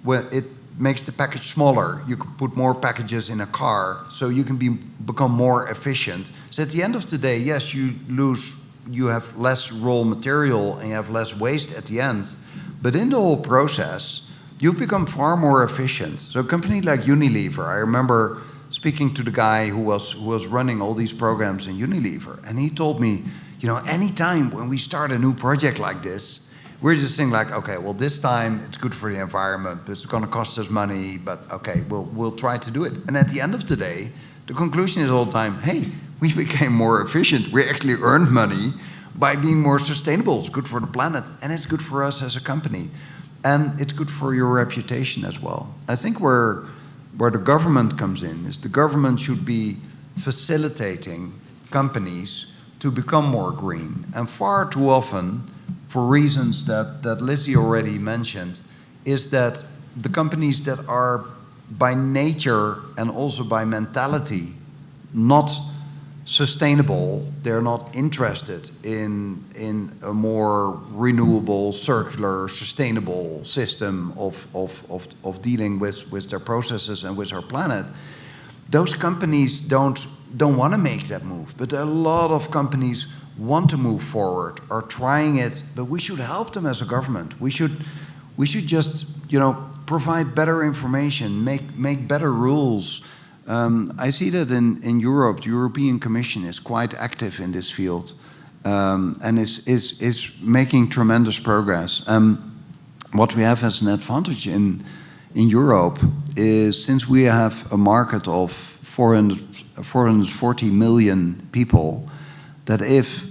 Well, it makes the package smaller. You can put more packages in a car, so you can become more efficient. So at the end of the day, yes, you have less raw material and you have less waste at the end, but in the whole process, you've become far more efficient. So a company like Unilever, I remember speaking to the guy who was running all these programs in Unilever, and he told me, you know, anytime when we start a new project like this, we're just saying like, okay, well, this time it's good for the environment, but it's going to cost us money, but okay, we'll try to do it. And at the end of the day, the conclusion is all the time, hey, we became more efficient. We actually earned money by being more sustainable. It's good for the planet, and it's good for us as a company. And it's good for your reputation as well. I think where the government comes in is the government should be facilitating companies to become more green. And far too often, for reasons that Lizzie already mentioned, is that the companies that are by nature and also by mentality not sustainable, they're not interested in a more renewable, circular, sustainable system of dealing with their processes and with our planet. Those companies don't want to make that move, but a lot of companies want to move forward, are trying it, but we should help them as a government. We should just, you know, provide better information, make better rules. I see that in Europe, the European Commission is quite active in this field, and is making tremendous progress. What we have as an advantage in Europe is, since we have a market of 440 million people, that if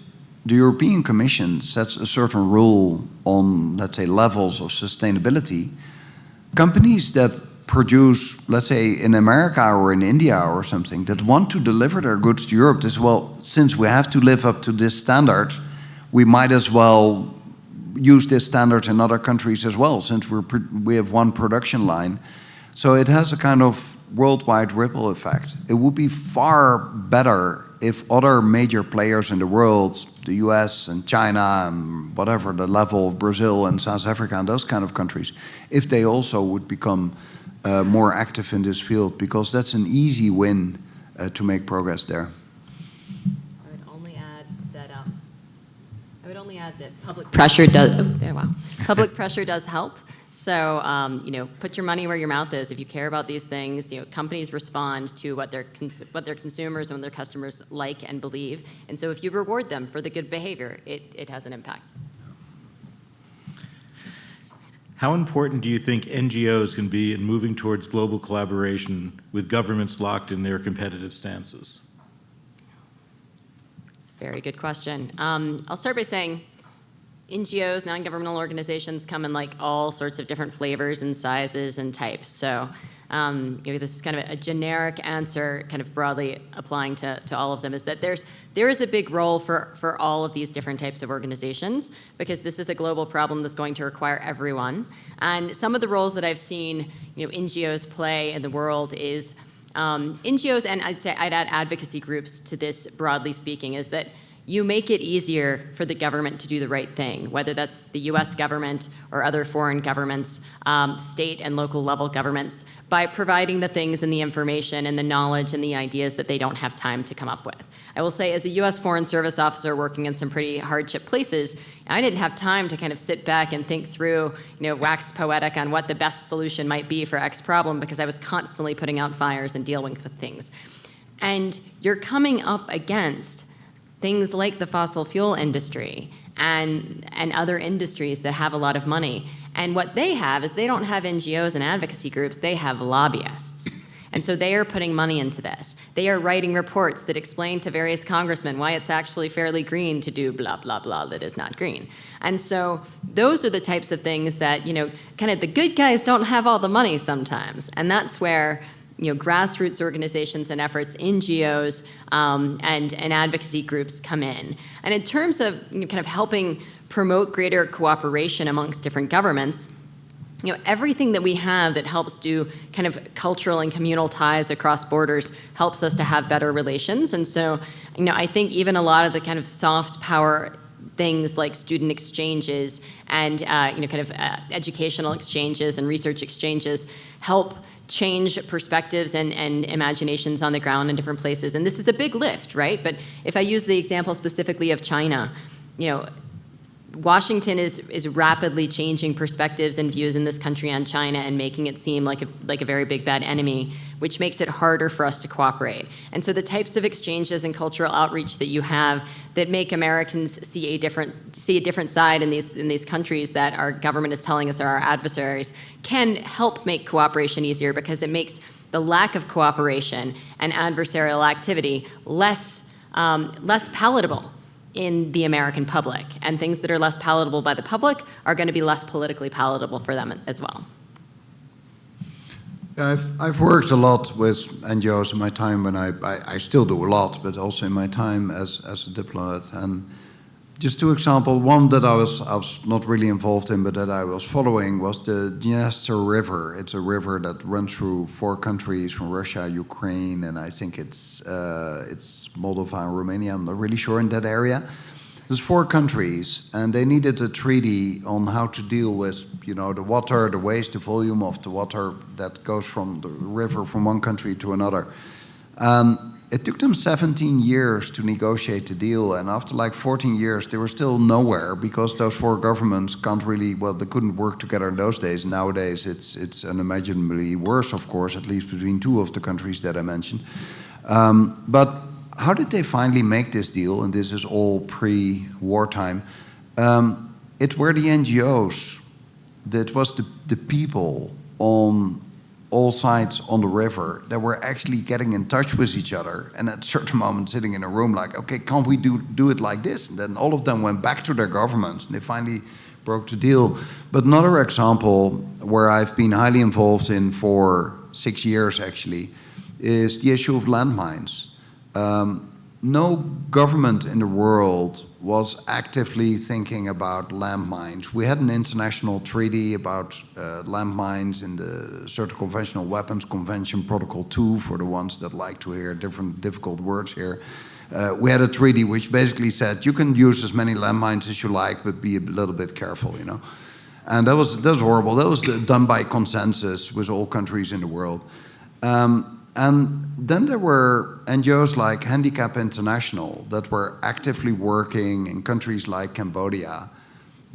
the European Commission sets a certain rule on, let's say, levels of sustainability, companies that produce, let's say, in America or in India or something, that want to deliver their goods to Europe, as well, since we have to live up to this standard, we might as well use this standard in other countries as well, since we have one production line. So it has a kind of worldwide ripple effect. It would be far better if other major players in the world, the US and China and whatever the level of Brazil and South Africa and those kind of countries, if they also would become more active in this field, because that's an easy win to make progress there. I would only add that public pressure does. Public pressure does help. So you know, put your money where your mouth is. If you care about these things, you know, companies respond to what their consumers and what their customers like and believe. And so if you reward them for the good behavior, it has an impact. How important do you think NGOs can be in moving towards global collaboration with governments locked in their competitive stances? It's a very good question. I'll start by saying, NGOs, non-governmental organizations, come in like all sorts of different flavors and sizes and types. So this is kind of a generic answer, kind of broadly applying to all of them, is that there is a big role for all of these different types of organizations, because this is a global problem that's going to require everyone. And some of the roles that I've seen NGOs play in the world is NGOs, and I'd add advocacy groups to this, broadly speaking, is that you make it easier for the government to do the right thing, whether that's the US government or other foreign governments, state and local level governments, by providing the things and the information and the knowledge and the ideas that they don't have time to come up with. I will say, as a US Foreign Service officer working in some pretty hardship places, I didn't have time to kind of sit back and think through, wax poetic on what the best solution might be for X problem, because I was constantly putting out fires and dealing with things. And you're coming up against things like the fossil fuel industry and other industries that have a lot of money. And what they have is they don't have NGOs and advocacy groups, they have lobbyists. And so they are putting money into this. They are writing reports that explain to various congressmen why it's actually fairly green to do blah, blah, blah that is not green. And so those are the types of things that, kind of the good guys don't have all the money sometimes. And that's where grassroots organizations and efforts, NGOs, and advocacy groups come in. And in terms of kind of helping promote greater cooperation amongst different governments, everything that we have that helps do kind of cultural and communal ties across borders helps us to have better relations. And so, I think even a lot of the kind of soft power things like student exchanges and educational exchanges and research exchanges help change perspectives and imaginations on the ground in different places. And this is a big lift, right? But if I use the example specifically of China, Washington is rapidly changing perspectives and views in this country on China and making it seem like a very big bad enemy, which makes it harder for us to cooperate. And so the types of exchanges and cultural outreach that you have that make Americans see a different side in these countries that our government is telling us are our adversaries can help make cooperation easier, because it makes the lack of cooperation and adversarial activity less palatable in the American public, and things that are less palatable by the public are going to be less politically palatable for them as well. I've worked a lot with NGOs in my time, when I still do a lot, but also in my time as a diplomat. And just two examples. One that I was not really involved in, but that I was following, was the Dniester River. It's a river that runs through 4 countries, from Russia, Ukraine, and I think it's Moldova and Romania. I'm not really sure in that area. There's 4 countries, and they needed a treaty on how to deal with, the water, the waste, the volume of the water that goes from the river from one country to another. It took them 17 years to negotiate the deal, and after like 14 years, they were still nowhere, because those 4 governments they couldn't work together in those days. Nowadays, it's unimaginably worse, of course, at least between 2 of the countries that I mentioned. But how did they finally make this deal? And this is all pre-wartime. It were the NGOs, that was the people on all sides on the river that were actually getting in touch with each other, and at a certain moment sitting in a room like, okay, can't we do it like this? And then all of them went back to their governments, and they finally broke the deal. But another example where I've been highly involved in for 6 years actually is the issue of landmines. No government in the world was actively thinking about landmines. We had an international treaty about landmines in the Certain Conventional Weapons Convention, Protocol 2, for the ones that like to hear different difficult words here. We had a treaty which basically said you can use as many landmines as you like, but be a little bit careful, And that was horrible. That was done by consensus with all countries in the world. And then there were NGOs like Handicap International that were actively working in countries like Cambodia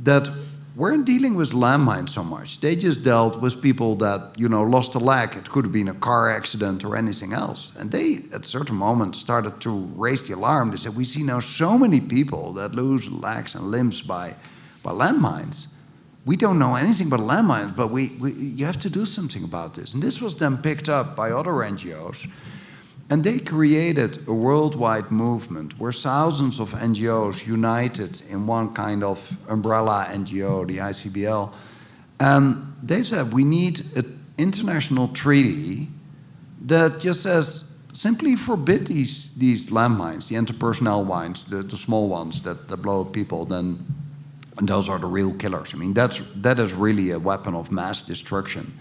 that weren't dealing with landmines so much. They just dealt with people that, lost a leg. It could have been a car accident or anything else. And they, at a certain moment, started to raise the alarm. They said, we see now so many people that lose legs and limbs by landmines. We don't know anything about landmines, but you have to do something about this. And this was then picked up by other NGOs. And they created a worldwide movement where thousands of NGOs united in one kind of umbrella NGO, the ICBL. And they said, we need an international treaty that just says, simply forbid these landmines, the interpersonal mines, the small ones that blow up people, then and those are the real killers. I mean, that is really a weapon of mass destruction.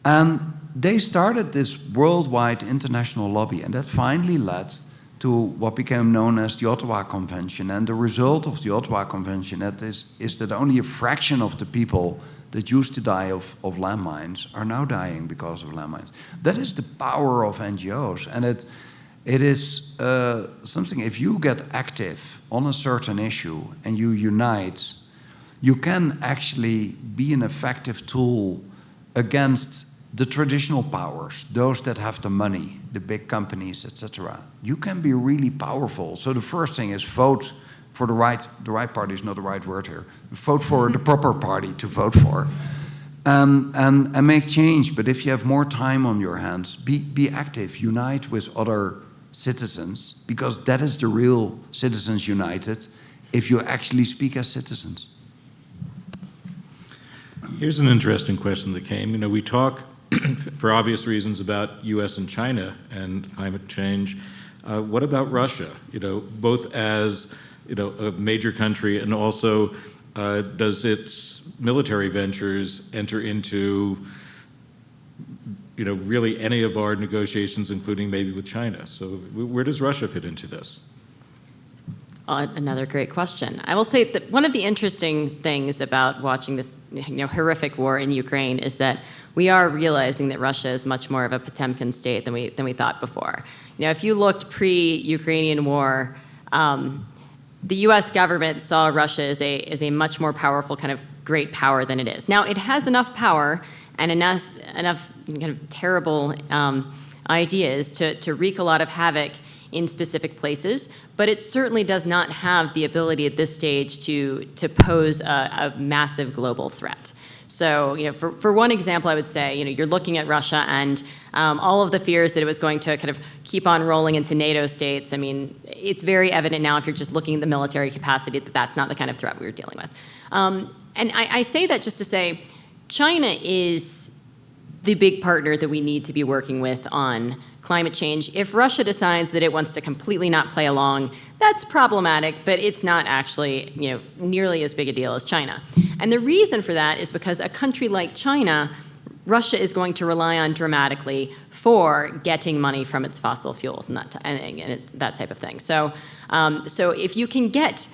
And they started this worldwide international lobby, and that finally led to what became known as the Ottawa Convention. And the result of the Ottawa Convention is that only a fraction of the people that used to die of landmines are now dying because of landmines. That is the power of NGOs, and it is something, if you get active on a certain issue and you unite, you can actually be an effective tool against the traditional powers, those that have the money, the big companies, etc. You can be really powerful. So the first thing is vote for the right party is not the right word here. Vote for the proper party to vote for, and make change. But if you have more time on your hands, be active, unite with other citizens, because that is the real Citizens United, if you actually speak as citizens. Here's an interesting question that came. You know, we talk, for obvious reasons, about U.S. and China and climate change. What about Russia? You know, both as a major country, and also does its military ventures enter into really any of our negotiations, including maybe with China? So where does Russia fit into this? Another great question. I will say that one of the interesting things about watching this horrific war in Ukraine is that we are realizing that Russia is much more of a Potemkin state than we thought before. If you looked pre-Ukrainian war, the U.S. government saw Russia as a much more powerful kind of great power than it is. Now, it has enough power and enough kind of terrible ideas to wreak a lot of havoc in specific places, but it certainly does not have the ability at this stage to pose a massive global threat. So, for one example, I would say, you're looking at Russia and all of the fears that it was going to kind of keep on rolling into NATO states. I mean, it's very evident now if you're just looking at the military capacity that that's not the kind of threat we were dealing with. And I say that just to say, China is the big partner that we need to be working with on climate change. If Russia decides that it wants to completely not play along, that's problematic, but it's not actually nearly as big a deal as China. And the reason for that is because a country like China, Russia is going to rely on dramatically for getting money from its fossil fuels and that type of thing. So if you can get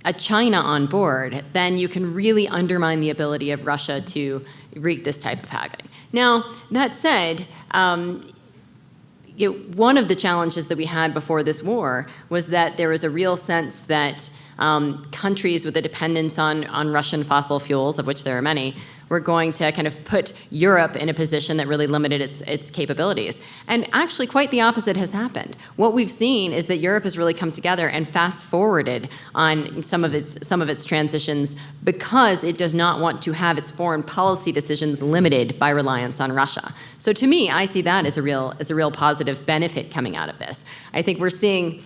a China on board, then you can really undermine the ability of Russia to wreak this type of havoc. Now, that said, one of the challenges that we had before this war was that there was a real sense that countries with a dependence on Russian fossil fuels, of which there are many, were going to kind of put Europe in a position that really limited its capabilities. And actually, quite the opposite has happened. What we've seen is that Europe has really come together and fast-forwarded on some of its transitions because it does not want to have its foreign policy decisions limited by reliance on Russia. So to me, I see that as a real positive benefit coming out of this. I think we're seeing,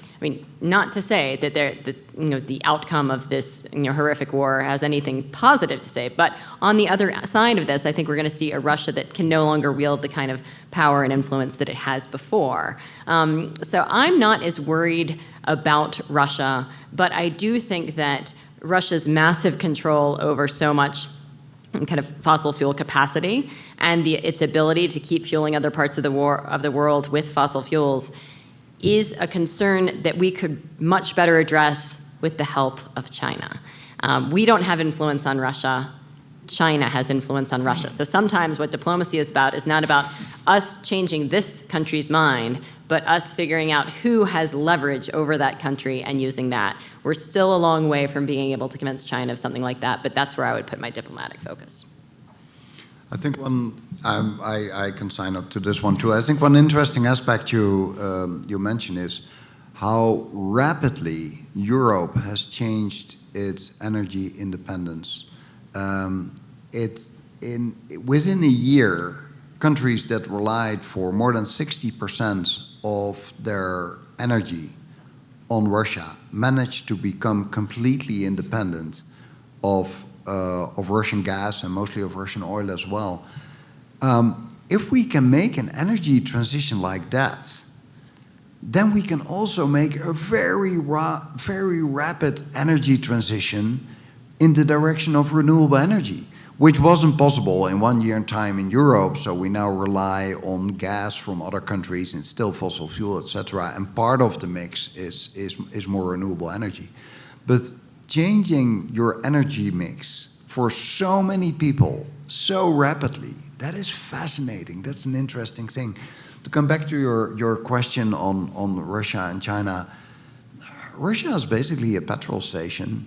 not to say that the outcome of this horrific war has anything positive to say, but on the other side of this, I think we're going to see a Russia that can no longer wield the kind of power and influence that it has before. So I'm not as worried about Russia, but I do think that Russia's massive control over so much kind of fossil fuel capacity and its ability to keep fueling other parts of the world with fossil fuels is a concern that we could much better address with the help of China. We don't have influence on Russia. China has influence on Russia. So sometimes what diplomacy is about is not about us changing this country's mind, but us figuring out who has leverage over that country and using that. We're still a long way from being able to convince China of something like that, but that's where I would put my diplomatic focus. I think I can sign up to this one too. I think one interesting aspect you mentioned is how rapidly Europe has changed its energy independence. Within a year, countries that relied for more than 60% of their energy on Russia, managed to become completely independent of Russian gas and mostly of Russian oil as well. If we can make an energy transition like that, then we can also make a very rapid energy transition in the direction of renewable energy, which wasn't possible in 1 year in time in Europe. So we now rely on gas from other countries and still fossil fuel, etc. And part of the mix is more renewable energy. But changing your energy mix for so many people so rapidly, that is fascinating. That's an interesting thing. To come back to your question on Russia and China, Russia is basically a petrol station,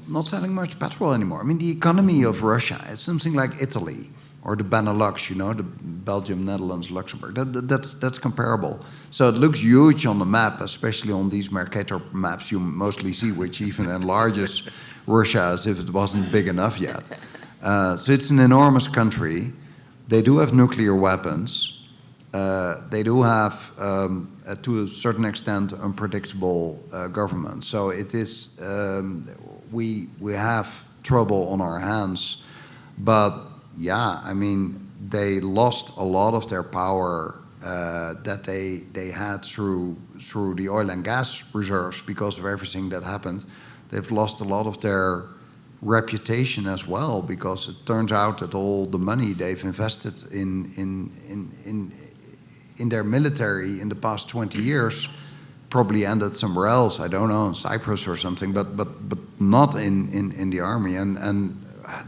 not selling much petrol anymore. I mean, the economy of Russia is something like Italy or the Benelux, you know, the Belgium, Netherlands, Luxembourg. That's comparable. So it looks huge on the map, especially on these Mercator maps you mostly see, which even enlarges Russia as if it wasn't big enough yet. So it's an enormous country. They do have nuclear weapons. They do have, to a certain extent, unpredictable government. So it is, we have trouble on our hands. But yeah, I mean, they lost a lot of their power that they had through the oil and gas reserves because of everything that happened. They've lost a lot of their reputation as well, because it turns out that all the money they've invested in their military in the past 20 years probably ended somewhere else. I don't know, in Cyprus or something, but not in the army. And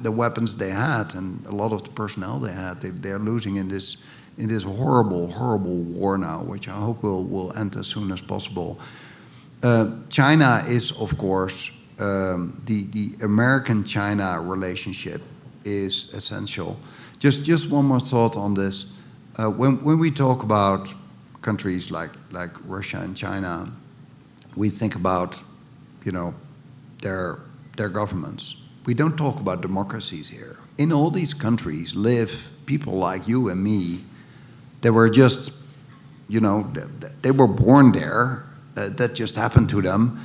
the weapons they had and a lot of the personnel they had, they're losing in this horrible war now, which I hope will end as soon as possible. China is, of course, the American-China relationship is essential. Just one more thought on this. When we talk about countries like Russia and China, we think about, you know, their governments. We don't talk about democracies here. In all these countries live people like you and me. They were just, you know, they were born there. That just happened to them.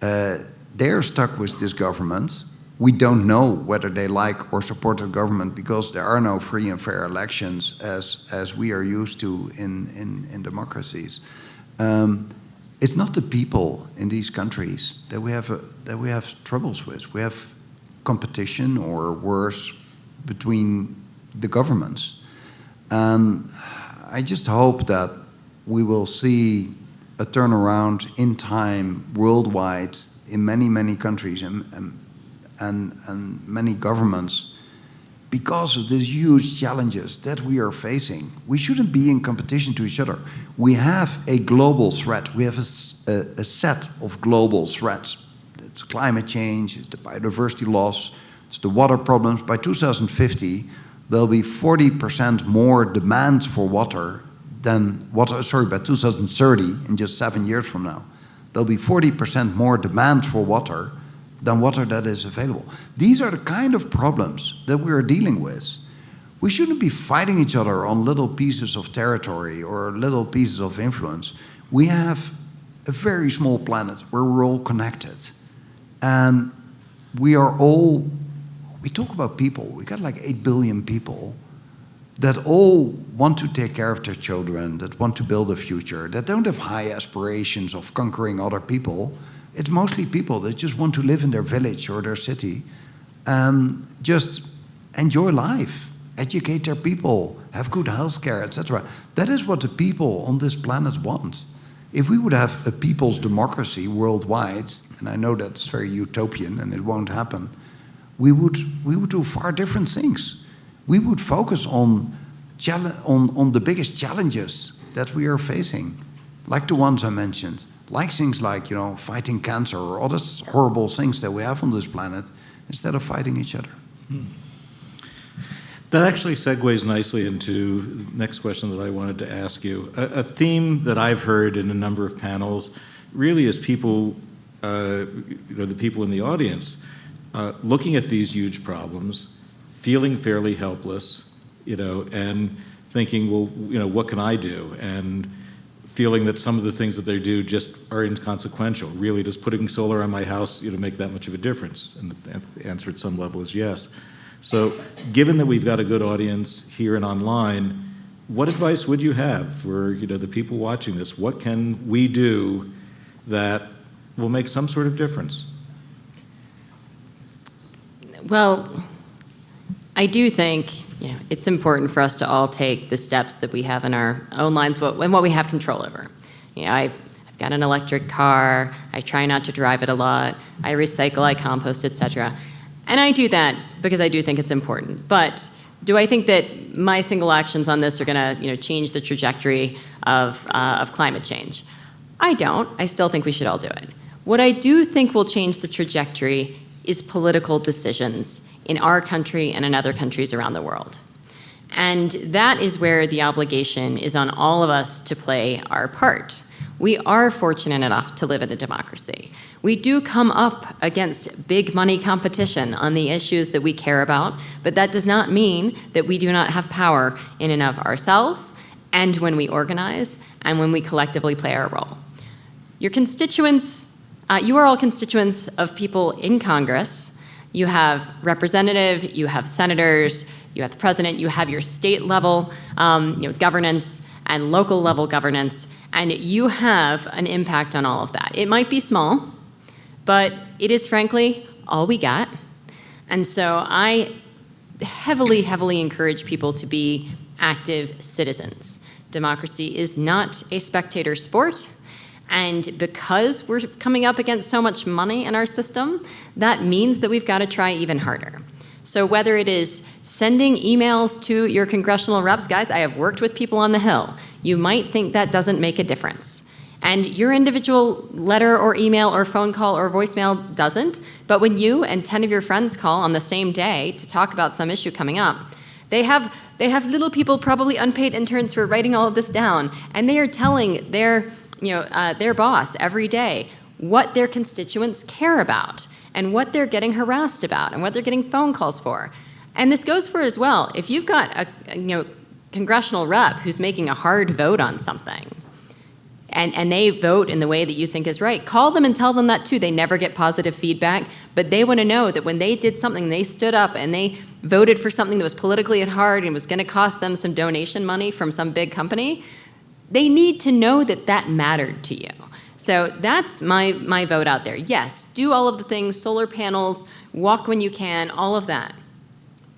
They're stuck with this government. We don't know whether they like or support the government because there are no free and fair elections as we are used to in democracies. It's not the people in these countries that we have troubles with. We have competition, or worse, between the governments. And I just hope that we will see a turnaround in time worldwide in many countries and many governments because of these huge challenges that we are facing. We shouldn't be in competition to each other. We have a global threat. We have a set of global threats. It's climate change, it's the biodiversity loss, it's the water problems. By 2050, there'll be 40% more demand for water than water, sorry, by 2030, in just 7 years from now, there'll be 40% more demand for water than water that is available. These are the kind of problems that we are dealing with. We shouldn't be fighting each other on little pieces of territory or little pieces of influence. We have a very small planet where we're all connected. And we talk about people, we got like 8 billion people that all want to take care of their children, that want to build a future, that don't have high aspirations of conquering other people. It's mostly people that just want to live in their village or their city and just enjoy life, educate their people, have good health care, etc. That is what the people on this planet want. If we would have a people's democracy worldwide, and I know that's very utopian and it won't happen, we would do far different things. We would focus on the biggest challenges that we are facing, like the ones I mentioned, like things like, you know, fighting cancer or other horrible things that we have on this planet, instead of fighting each other. That actually segues nicely into the next question that I wanted to ask you. A theme that I've heard in a number of panels really is people, the people in the audience, looking at these huge problems, feeling fairly helpless, and thinking, well, what can I do? And feeling that some of the things that they do just are inconsequential. Really, does putting solar on my house make that much of a difference? And the answer at some level is yes. So given that we've got a good audience here and online, what advice would you have for the people watching this? What can we do that will make some sort of difference? Well, I do think it's important for us to all take the steps that we have in our own lives and what we have control over. I've got an electric car. I try not to drive it a lot. I recycle, I compost, etc. And I do that because I do think it's important. But do I think that my single actions on this are going to change the trajectory of climate change? I don't. I still think we should all do it. What I do think will change the trajectory is political decisions in our country and in other countries around the world. And that is where the obligation is on all of us to play our part. We are fortunate enough to live in a democracy. We do come up against big money competition on the issues that we care about, but that does not mean that we do not have power in and of ourselves, and when we organize, and when we collectively play our role. Your constituents, you are all constituents of people in Congress. You have representative, you have senators, you have the president, you have your state level governance and local level governance, and you have an impact on all of that. It might be small, but it is frankly all we got. And so I heavily, heavily encourage people to be active citizens. Democracy is not a spectator sport. And because we're coming up against so much money in our system, that means that we've got to try even harder. So whether it is sending emails to your congressional reps, guys, I have worked with people on the Hill. You might think that doesn't make a difference. And your individual letter or email or phone call or voicemail doesn't, but when you and 10 of your friends call on the same day to talk about some issue coming up, they have little people, probably unpaid interns, who are writing all of this down, and they are telling their boss every day what their constituents care about and what they're getting harassed about and what they're getting phone calls for. And this goes for as well. If you've got a congressional rep who's making a hard vote on something, and they vote in the way that you think is right, call them and tell them that too. They never get positive feedback, but they want to know that when they did something, they stood up and they voted for something that was politically hard and was going to cost them some donation money from some big company, they need to know that that mattered to you. So that's my vote out there. Yes, do all of the things, solar panels, walk when you can, all of that.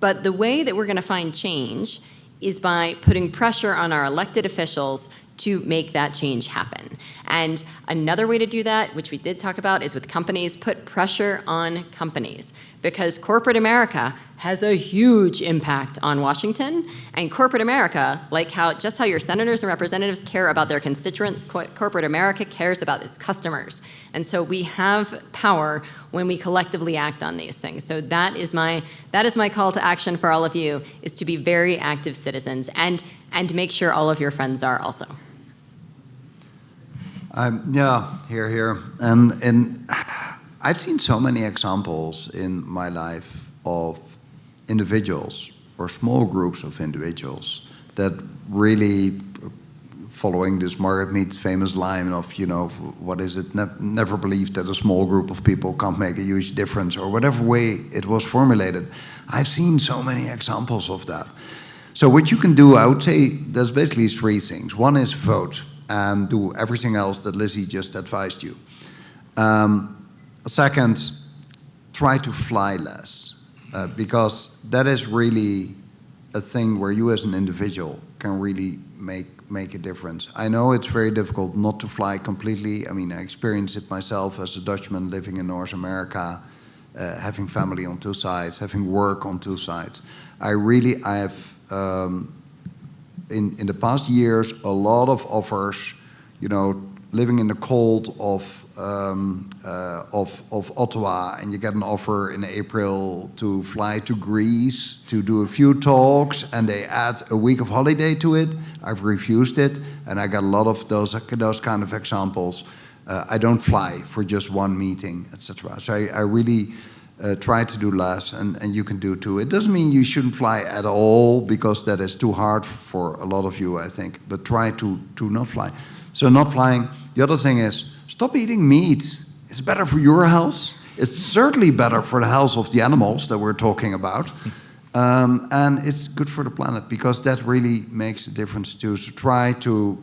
But the way that we're going to find change is by putting pressure on our elected officials to make that change happen. And another way to do that, which we did talk about, is with companies. Put pressure on companies, because corporate America has a huge impact on Washington, and corporate America, like how your senators and representatives care about their constituents, corporate America cares about its customers. And so we have power when we collectively act on these things. So that is my call to action for all of you, is to be very active citizens and make sure all of your friends are also. Here. And I've seen so many examples in my life of individuals or small groups of individuals that really, following this Margaret Mead's famous line of, what is it, never believe that a small group of people can't make a huge difference, or whatever way it was formulated. I've seen so many examples of that. So what you can do, I would say, there's basically three things. One is vote and do everything else that Lizzie just advised you. Second, try to fly less, because that is really a thing where you as an individual can really make a difference. I know it's very difficult not to fly completely. I mean, I experienced it myself as a Dutchman living in North America, having family on two sides, having work on two sides. I have in the past years, a lot of offers, living in the cold of Ottawa, and you get an offer in April to fly to Greece to do a few talks, and they add a week of holiday to it. I've refused it, and I got a lot of those kind of examples. I don't fly for just one meeting, etc. So I really try to do less, and you can do too. It doesn't mean you shouldn't fly at all, because that is too hard for a lot of you, I think, but try to not fly. So not flying. The other thing is, stop eating meat. It's better for your health. It's certainly better for the health of the animals that we're talking about. And it's good for the planet, because that really makes a difference too. So try to,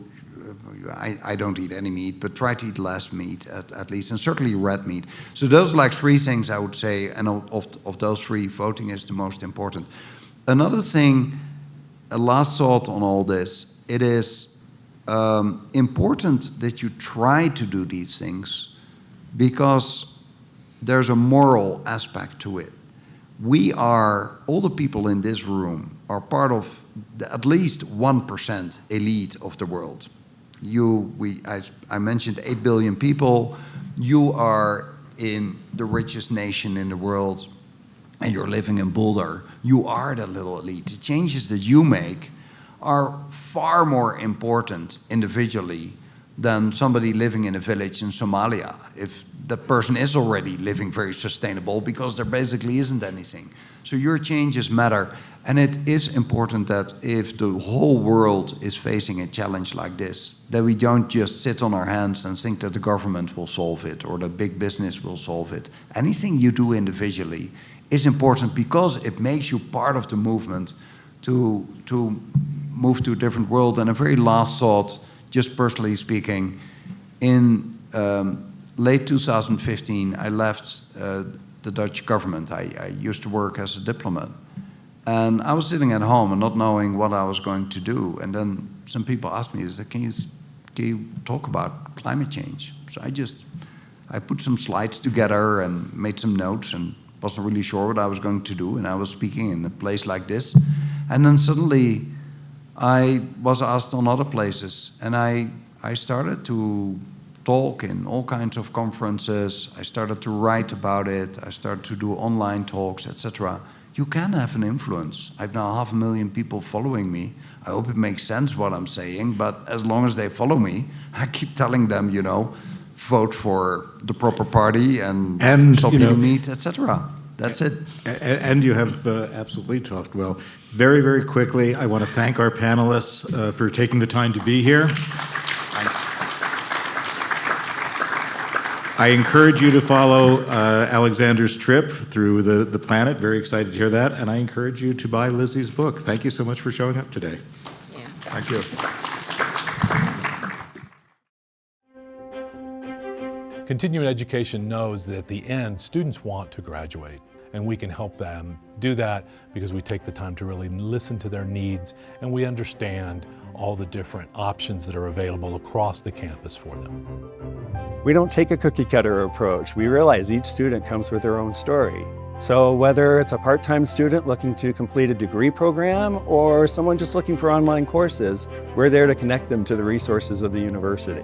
I don't eat any meat, but try to eat less meat at least, and certainly red meat. So those are like three things I would say, and of those three, voting is the most important. Another thing, a last thought on all this, it is important that you try to do these things, because there's a moral aspect to it. We are, all the people in this room are part of the, at least 1% elite of the world. I mentioned 8 billion people. You are in the richest nation in the world, and you're living in Boulder. You are the little elite. The changes that you make are far more important individually than somebody living in a village in Somalia, if that person is already living very sustainable, because there basically isn't anything. So your changes matter, and it is important that if the whole world is facing a challenge like this, that we don't just sit on our hands and think that the government will solve it or that big business will solve it. Anything you do individually is important, because it makes you part of the movement to move to a different world. And a very last thought, just personally speaking, in late 2015, I left the Dutch government. I used to work as a diplomat. And I was sitting at home and not knowing what I was going to do. And then some people asked me, can you talk about climate change? So I put some slides together and made some notes, and wasn't really sure what I was going to do. And I was speaking in a place like this. And then suddenly I was asked on other places, and I started to talk in all kinds of conferences. I started to write about it. I started to do online talks, etc. You can have an influence. I've now 500,000 people following me. I hope it makes sense what I'm saying, but as long as they follow me, I keep telling them, vote for the proper party and stop eating meat, etc. That's it. And you have absolutely talked well. Very, very quickly, I want to thank our panelists for taking the time to be here. Thanks. I encourage you to follow Alexander's trip through the planet. Very excited to hear that. And I encourage you to buy Lizzie's book. Thank you so much for showing up today. Yeah. Thank you. Continuing education knows that at the end, students want to graduate, and we can help them do that because we take the time to really listen to their needs, and we understand all the different options that are available across the campus for them. We don't take a cookie cutter approach. We realize each student comes with their own story. So whether it's a part-time student looking to complete a degree program or someone just looking for online courses, we're there to connect them to the resources of the university.